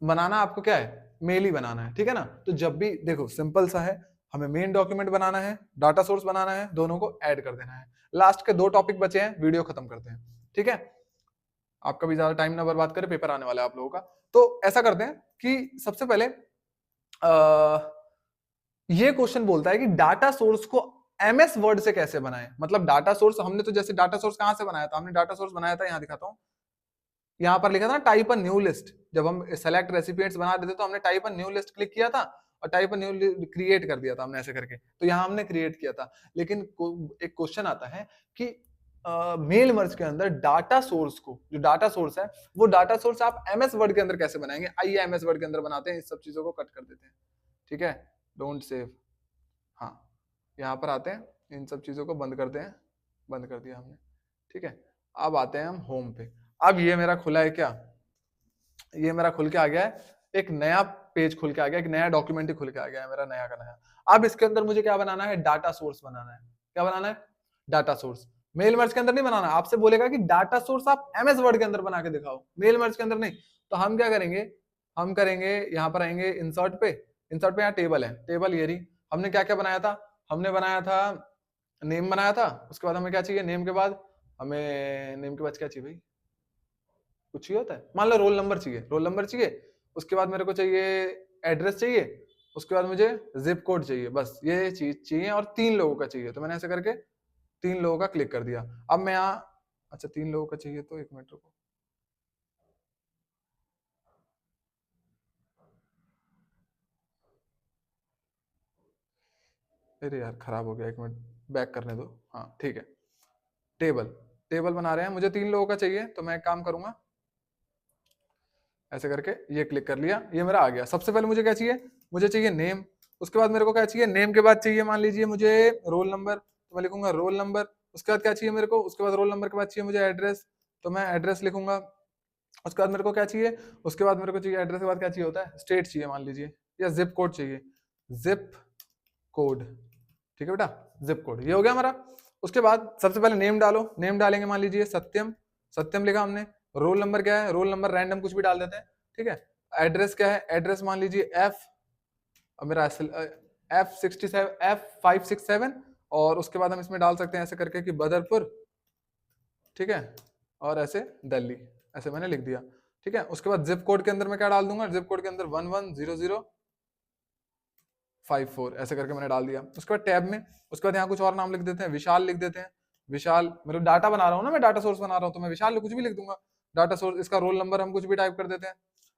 बनाना आपको क्या है, मेल ही बनाना है, ठीक है ना। तो जब भी देखो सिंपल सा है, हमें मेन डॉक्यूमेंट बनाना है, डाटा सोर्स बनाना है, दोनों को ऐड कर देना है। लास्ट के 2 टॉपिक बचे हैं, वीडियो खत्म करते हैं, ठीक है। आपका भी ज्यादा टाइम ना बर्बाद करे, पेपर आने वाला है आप लोगों का। तो ऐसा करते हैं कि सबसे पहले ये क्वेश्चन बोलता है कि डाटा सोर्स को एमएस वर्ड से कैसे बनाएं। मतलब डाटा सोर्स हमने तो जैसे डाटा सोर्स कहां से बनाया था, हमने डाटा सोर्स बनाया था, यहां दिखाता हूं, यहाँ पर लिखा था टाइप अ न्यू लिस्ट। जब हम सेलेक्ट रेसिपिएंट्स बना रहे थे तो हमने type a new list click किया था और टाइप अ न्यू क्रिएट कर दिया था हमने, ऐसे करके। तो यहाँ हमने क्रिएट किया था। लेकिन एक क्वेश्चन आता है कि मेल मर्ज के अंदर डाटा सोर्स को, जो डाटा सोर्स है वो डाटा सोर्स आप एमएस वर्ड के अंदर कैसे बनाएंगे। आइए एमएस वर्ड के अंदर बनाते हैं, इस सब चीजों को कट कर देते हैं, ठीक है। डोंट सेव, हाँ यहाँ पर आते हैं, इन सब चीजों को बंद करते हैं, बंद कर दिया हमने, ठीक है। अब आते हैं हम होम पे। अब ये मेरा खुला है क्या, ये मेरा खुल के आ गया है, एक नया पेज खुल के आ गया, एक नया डॉक्यूमेंट ही खुल के आ गया है मेरा, नया का नया। अब इसके अंदर मुझे क्या बनाना है, डाटा सोर्स बनाना है। क्या बनाना है, डाटा सोर्स। मेल मर्ज के अंदर नहीं बनाना, आपसे बोलेगा कि डाटा सोर्स आप एमएस वर्ड के अंदर बना के दिखाओ, मेल मर्ज के अंदर नहीं। तो हम क्या करेंगे, हम करेंगे यहाँ पर आएंगे इंसर्ट पे, इंसर्ट पे यहाँ टेबल है, टेबल ये रही। हमने क्या क्या बनाया था, हमने बनाया था नेम बनाया था। उसके बाद हमें क्या चाहिए, नेम के बाद हमें, नेम के बाद क्या चाहिए भाई, कुछ ही होता है, मान लो रोल नंबर चाहिए, रोल नंबर चाहिए। उसके बाद मेरे को चाहिए एड्रेस चाहिए, उसके बाद मुझे जिप कोड चाहिए, बस ये चीज चाहिए, और 3 लोगों का चाहिए। तो मैंने ऐसे करके 3 लोगों का क्लिक कर दिया। अब मैं यहाँ, अच्छा 3 लोगों का चाहिए, तो 1 मिनट रुको, अरे यार खराब हो गया, 1 मिनट बैक करने दो। हाँ ठीक है, टेबल, टेबल बना रहे हैं, मुझे 3 लोगों का चाहिए। तो मैं एक काम करूंगा, ऐसे करके ये क्लिक कर लिया, ये मेरा आ गया। सबसे पहले मुझे क्या चाहिए, मुझे चाहिए नेम। उसके बाद मेरे को क्या चाहिए, नेम के बाद चाहिए मान लीजिए मुझे रोल नंबर, तो मैं लिखूंगा रोल नंबर। उसके बाद क्या चाहिए मेरे को, उसके बाद रोल नंबर के बाद चाहिए मुझे एड्रेस, तो मैं एड्रेस लिखूंगा। उसके बाद मेरे को क्या चाहिए, उसके बाद मेरे को चाहिए एड्रेस के बाद क्या चाहिए होता है, स्टेट चाहिए मान लीजिए, या जिप कोड चाहिए, जिप कोड, ठीक है बेटा, जिप कोड। ये हो गया हमारा। उसके बाद सबसे पहले नेम डालो, नेम डालेंगे मान लीजिए सत्यम, सत्यम लिखा हमने। रोल नंबर क्या है, रोल नंबर रैंडम कुछ भी डाल देते हैं, ठीक है। एड्रेस क्या है, एड्रेस मान लीजिए एफ, मेरा F567, और उसके बाद हम इसमें डाल सकते हैं ऐसे करके कि बदरपुर, ठीक है, और ऐसे दिल्ली, ऐसे मैंने लिख दिया, ठीक है। उसके बाद जिप कोड के अंदर मैं क्या डाल दूंगा, जिप कोड के अंदर 110054, ऐसे करके मैंने डाल दिया। उसके बाद टैब में, उसके बाद यहाँ कुछ और नाम लिख देते हैं, विशाल लिख देते हैं, विशाल। मेरे डाटा बना रहा हूँ ना, मैं डाटा सोर्स बना रहा हूँ, तो मैं विशाल कुछ भी लिख दूंगा। डाटा सोर्स, इसका रोल नंबर हम कुछ भी टाइप कर देते हैं,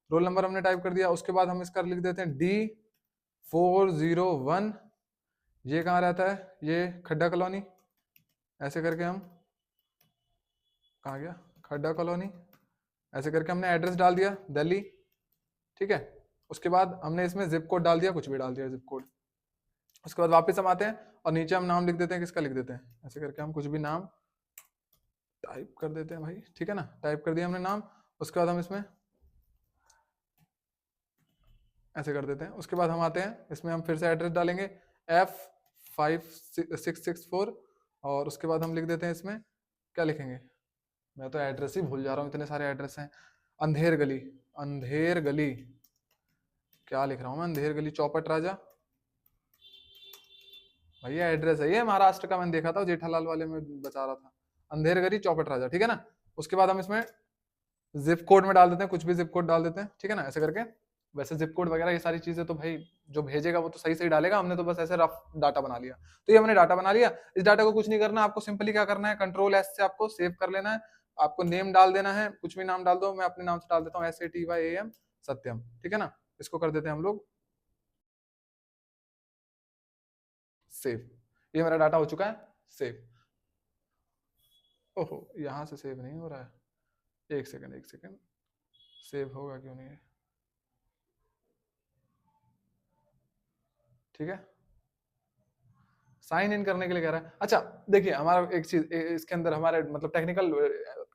रोल नंबर हमने टाइप कर दिया। उसके बाद हम इसका लिख देते हैं D401, ये कहाँ रहता है, ये खड्डा कॉलोनी, ऐसे करके हम, कहाँ गया, खड्डा कॉलोनी, ऐसे करके हमने एड्रेस डाल दिया दिल्ली, ठीक है। उसके बाद हमने इसमें जिप कोड डाल दिया, कुछ भी डाल दिया जिप कोड। उसके बाद वापस हम आते हैं और नीचे हम नाम लिख देते हैं, किसका लिख देते हैं, ऐसे करके हम कुछ भी नाम टाइप कर देते हैं भाई, ठीक है ना। टाइप कर दिया हमने नाम। उसके बाद हम इसमें ऐसे कर देते हैं। उसके बाद हम आते हैं इसमें, हम फिर से एड्रेस डालेंगे F5664, और उसके बाद हम लिख देते हैं इसमें, क्या लिखेंगे, मैं तो एड्रेस ही भूल जा रहा हूँ, इतने सारे एड्रेस हैं। अंधेर गली, अंधेर गली, क्या लिख रहा हूँ मैं, अंधेर गली चौपट राजा, भैया एड्रेस है ये महाराष्ट्र का, मैंने देखा था जेठालाल वाले में बता रहा था, अंधेर गली चौपट राजा, ठीक है ना। उसके बाद हम इसमें जिप कोड में डाल देते हैं, कुछ भी जिप कोड डाल देते हैं, ठीक है ना, ऐसे करके। वैसे जिप कोड वगैरह ये सारी चीजें तो भाई जो भेजेगा वो तो सही सही डालेगा, हमने तो बस ऐसे रफ डाटा बना लिया। तो ये हमने डाटा बना लिया। इस डाटा को कुछ नहीं करना, आपको सिंपली क्या करना है, Ctrl+S से आपको सेव कर लेना है। आपको नेम डाल देना है, कुछ भी नाम डाल दो, मैं अपने नाम से डाल देता हूँ SATYAM सत्यम, ठीक है ना। इसको कर देते हैं हम लोग सेव। ये मेरा डाटा हो चुका है सेव। ओहो, यहाँ से सेव नहीं हो रहा है, एक सेकंड एक सेकंड, सेव होगा क्यों नहीं है, ठीक है। साइन इन करने के लिए कह रहा है। अच्छा देखिए, हमारा एक चीज इसके अंदर हमारे मतलब टेक्निकल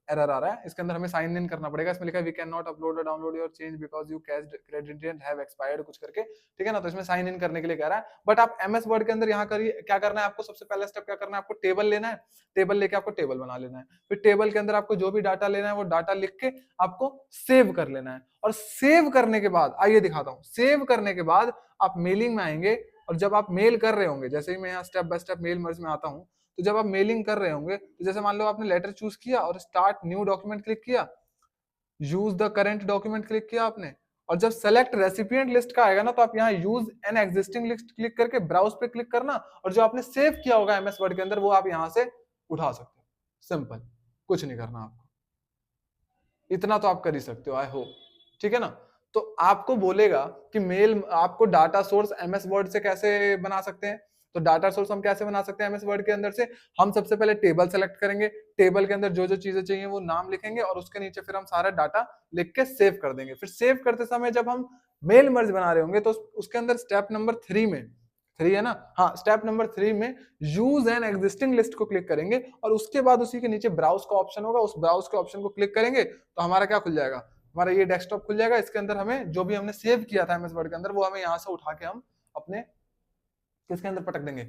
एरर आ रहा है, इसके अंदर हमें साइन इन करना पड़ेगा। इसमें लिखा है वी कैन नॉट अपलोड और download your change because you cached credit didn't have expired कुछ करके, ठीक है ना। तो इसमें साइन इन करने के लिए कह रहा है, बट आप एमएस वर्ड के अंदर यहाँ करिए, क्या करना है आपको, सबसे पहला स्टेप क्या करना है, आपको टेबल लेना है, टेबल लेके आपको टेबल बना लेना है, फिर टेबल के अंदर आपको जो भी डाटा लेना है वो डाटा लिख के आपको सेव कर लेना है। और सेव करने के बाद आइए दिखाता हूँ, सेव करने के बाद आप मेलिंग में आएंगे, और जब आप मेल कर रहे होंगे, जैसे ही मैं यहाँ step by step mail merge में आता हूँ, तो जब आप मेलिंग कर रहे होंगे, तो जैसे मान लो आपने लेटर चूज किया और स्टार्ट न्यू डॉक्यूमेंट क्लिक किया, use the current document click किया आपने, और जब सेलेक्ट रेसिपिएंट लिस्ट का आएगा ना, तो आप यहाँ use an existing list click करके ब्राउज पे क्लिक करना, और जो आपने सेव किया होगा एमएस वर्ड के अंदर वो आप यहाँ से उठा सकते हो। सिंपल, कुछ नहीं करना आपको, इतना तो आप कर ही सकते हो, आई होप, ठीक है ना। तो आपको बोलेगा कि मेल आपको डाटा सोर्स एमएस वर्ड से कैसे बना सकते हैं, तो डाटा सोर्स हम कैसे बना सकते हैं एमएस वर्ड के अंदर से, हम सबसे पहले टेबल सेलेक्ट करेंगे, टेबल के अंदर जो जो चीजें चाहिए वो नाम लिखेंगे, और उसके नीचे फिर हम सारा डाटा लिख के सेव कर देंगे। फिर सेव करते समय जब हम मेल मर्ज बना रहे होंगे, तो उसके अंदर स्टेप नंबर 3 में, 3 है ना, हाँ, स्टेप नंबर 3 में यूज एन एग्जिस्टिंग लिस्ट को क्लिक करेंगे, और उसके बाद उसी के नीचे ब्राउज का ऑप्शन होगा, उस ब्राउज के ऑप्शन को क्लिक करेंगे तो हमारा क्या खुल जाएगा, हमारा ये डेस्कटॉप खुल जाएगा। इसके अंदर हमें जो भी हमने सेव किया था एमएस वर्ड के अंदर, वो हमें यहाँ से उठा के हम अपने किसके अंदर पटक देंगे,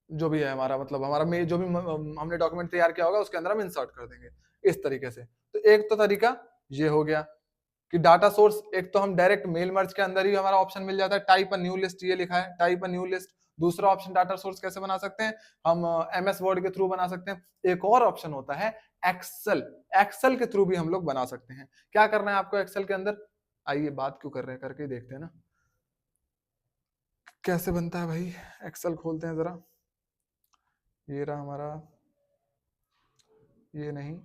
जो भी है हमारा, मतलब हमारा में जो भी हमने डॉक्यूमेंट तैयार किया होगा उसके अंदर हम इंसर्ट कर देंगे इस तरीके से। तो एक तो तरीका ये हो गया कि डाटा सोर्स, एक तो हम डायरेक्ट मेल मर्ज के अंदर ही हमारा ऑप्शन मिल जाता है, टाइप अ न्यू लिस्ट, ये लिखा है टाइप अ न्यू लिस्ट। दूसरा ऑप्शन डाटा सोर्स कैसे बना सकते हैं, हम एमएस वर्ड के थ्रू बना सकते हैं। एक और ऑप्शन होता है एक्सेल, एक्सेल के थ्रू भी हम लोग बना सकते हैं। क्या करना है आपको एक्सेल के अंदर, आइए बात क्यों कर रहे हैं करके देखते हैं ना कैसे बनता है भाई। एक्सेल खोलते हैं जरा, ये रहा हमारा, ये नहीं,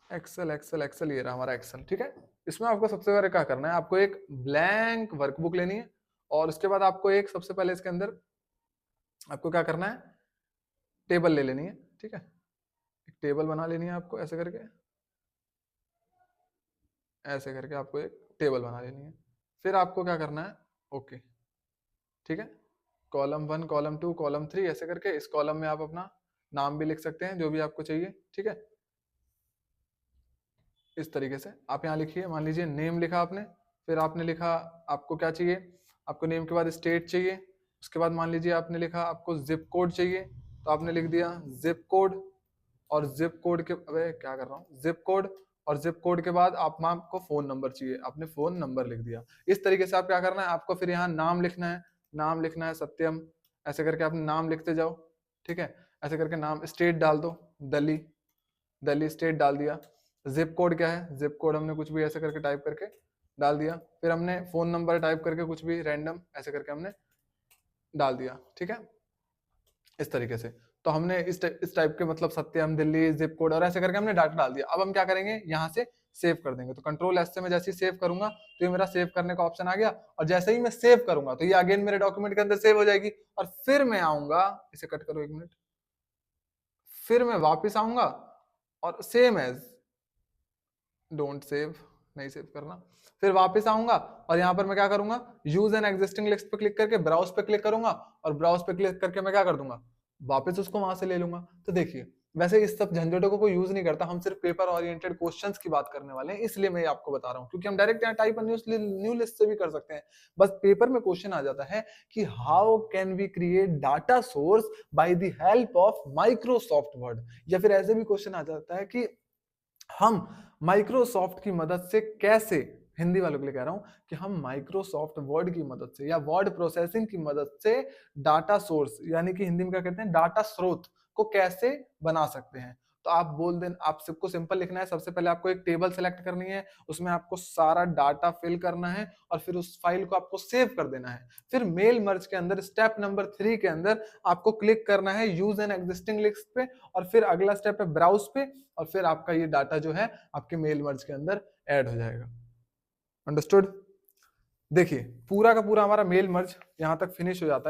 एक्सेल एक्सेल एक्सेल, ये रहा हमारा एक्सेल, ठीक है। इसमें आपको सबसे पहले क्या करना है, आपको एक ब्लैंक वर्कबुक लेनी है, और उसके बाद आपको एक सबसे पहले इसके अंदर आपको क्या करना है, टेबल ले लेनी है, ठीक है। एक टेबल बना लेनी है आपको, ऐसे करके, ऐसे करके आपको एक टेबल बना लेनी है। फिर आपको क्या करना है, ओके, ठीक है, कॉलम 1 कॉलम 2 कॉलम 3 ऐसे करके, इस कॉलम में आप अपना नाम भी लिख सकते हैं जो भी आपको चाहिए, ठीक है। इस तरीके से आप यहाँ लिखिए, मान लीजिए नेम लिखा आपने, फिर आपने लिखा आपको क्या चाहिए, आपको नेम के बाद स्टेट चाहिए, उसके बाद मान लीजिए आपने लिखा आपको जिप कोड चाहिए, तो आपने लिख दिया जिप कोड, और जिप कोड के, अबे क्या कर रहा हूँ, जिप कोड, और जिप कोड के बाद आपको फोन नंबर चाहिए, आपने फोन नंबर लिख दिया। इस तरीके से आप क्या करना है, आपको फिर यहाँ नाम लिखना है, नाम लिखना है सत्यम, ऐसे करके आप नाम लिखते जाओ, ठीक है। ऐसे करके नाम, स्टेट डाल दो दिल्ली, दिल्ली स्टेट डाल दिया। जिप कोड क्या है, जिप कोड हमने कुछ भी ऐसे करके टाइप करके डाल दिया। फिर हमने फोन नंबर टाइप करके कुछ भी रैंडम ऐसे करके हमने डाल दिया, ठीक है। इस तरीके से तो हमने इस टाइप के, मतलब सत्यम, दिल्ली, जिप कोड और ऐसे करके हमने डाटा डाल दिया। अब हम क्या करेंगे, यहाँ से सेव कर देंगे। तो कंट्रोल एस से मैं जैसे ही सेव करूंगा तो ये मेरा सेव करने का ऑप्शन आ गया, और जैसे ही मैं सेव करूंगा तो ये अगेन मेरे डॉक्यूमेंट के अंदर सेव हो जाएगी। और फिर मैं आऊंगा, इसे कट करो 1 मिनट, फिर मैं वापिस आऊंगा और सेम एज, डोंट सेव, नहीं सेव करना, फिर वापस आऊंगा और यहाँ पर मैं क्या करूंगा, यूज एन एग्जिस्टिंग लिस्ट पे क्लिक करके ब्राउज पे क्लिक करूंगा, और ब्राउज पे क्लिक करके मैं क्या कर दूंगा, वापस उसको वहां से ले लूंगा। तो देखिए, वैसे इस सब झंझटों को कोई यूज नहीं करता, हम सिर्फ पेपर ओरिएंटेड क्वेश्चंस की बात करने वाले हैं, इसलिए मैं आपको बता रहा हूँ, क्योंकि हम डायरेक्ट यहाँ टाइप न्यू लिस्ट से भी कर सकते हैं। बस पेपर में क्वेश्चन आ जाता है कि how can we create data source by the help of Microsoft Word, या फिर ऐसे भी क्वेश्चन आ जाता है कि हम माइक्रोसॉफ्ट की मदद से कैसे, हिंदी वालों के लिए कह रहा हूं कि हम माइक्रोसॉफ्ट वर्ड की मदद से या वर्ड प्रोसेसिंग की मदद से डाटा सोर्स, यानी कि हिंदी में क्या कहते हैं, डाटा स्रोत को कैसे बना सकते हैं। तो आप बोल दें, आप सबको सिंपल लिखना है, सबसे पहले आपको एक टेबल सेलेक्ट करनी है, उसमें आपको सारा डाटा फिल करना है, और फिर उस फाइल को आपको सेव कर देना है। फिर मेल मर्ज के अंदर स्टेप नंबर 3 के अंदर आपको क्लिक करना है यूज एन एग्जिस्टिंग लिस्ट पे, और फिर अगला स्टेप है ब्राउज पे, और फिर आपका ये डाटा जो है आपके मेल मर्ज के अंदर ऐड हो जाएगा। अंडरस्टूड। देखिए पूरा का पूरा हमारा मेल मर्ज यहाँ तक फिनिश हो जाता है।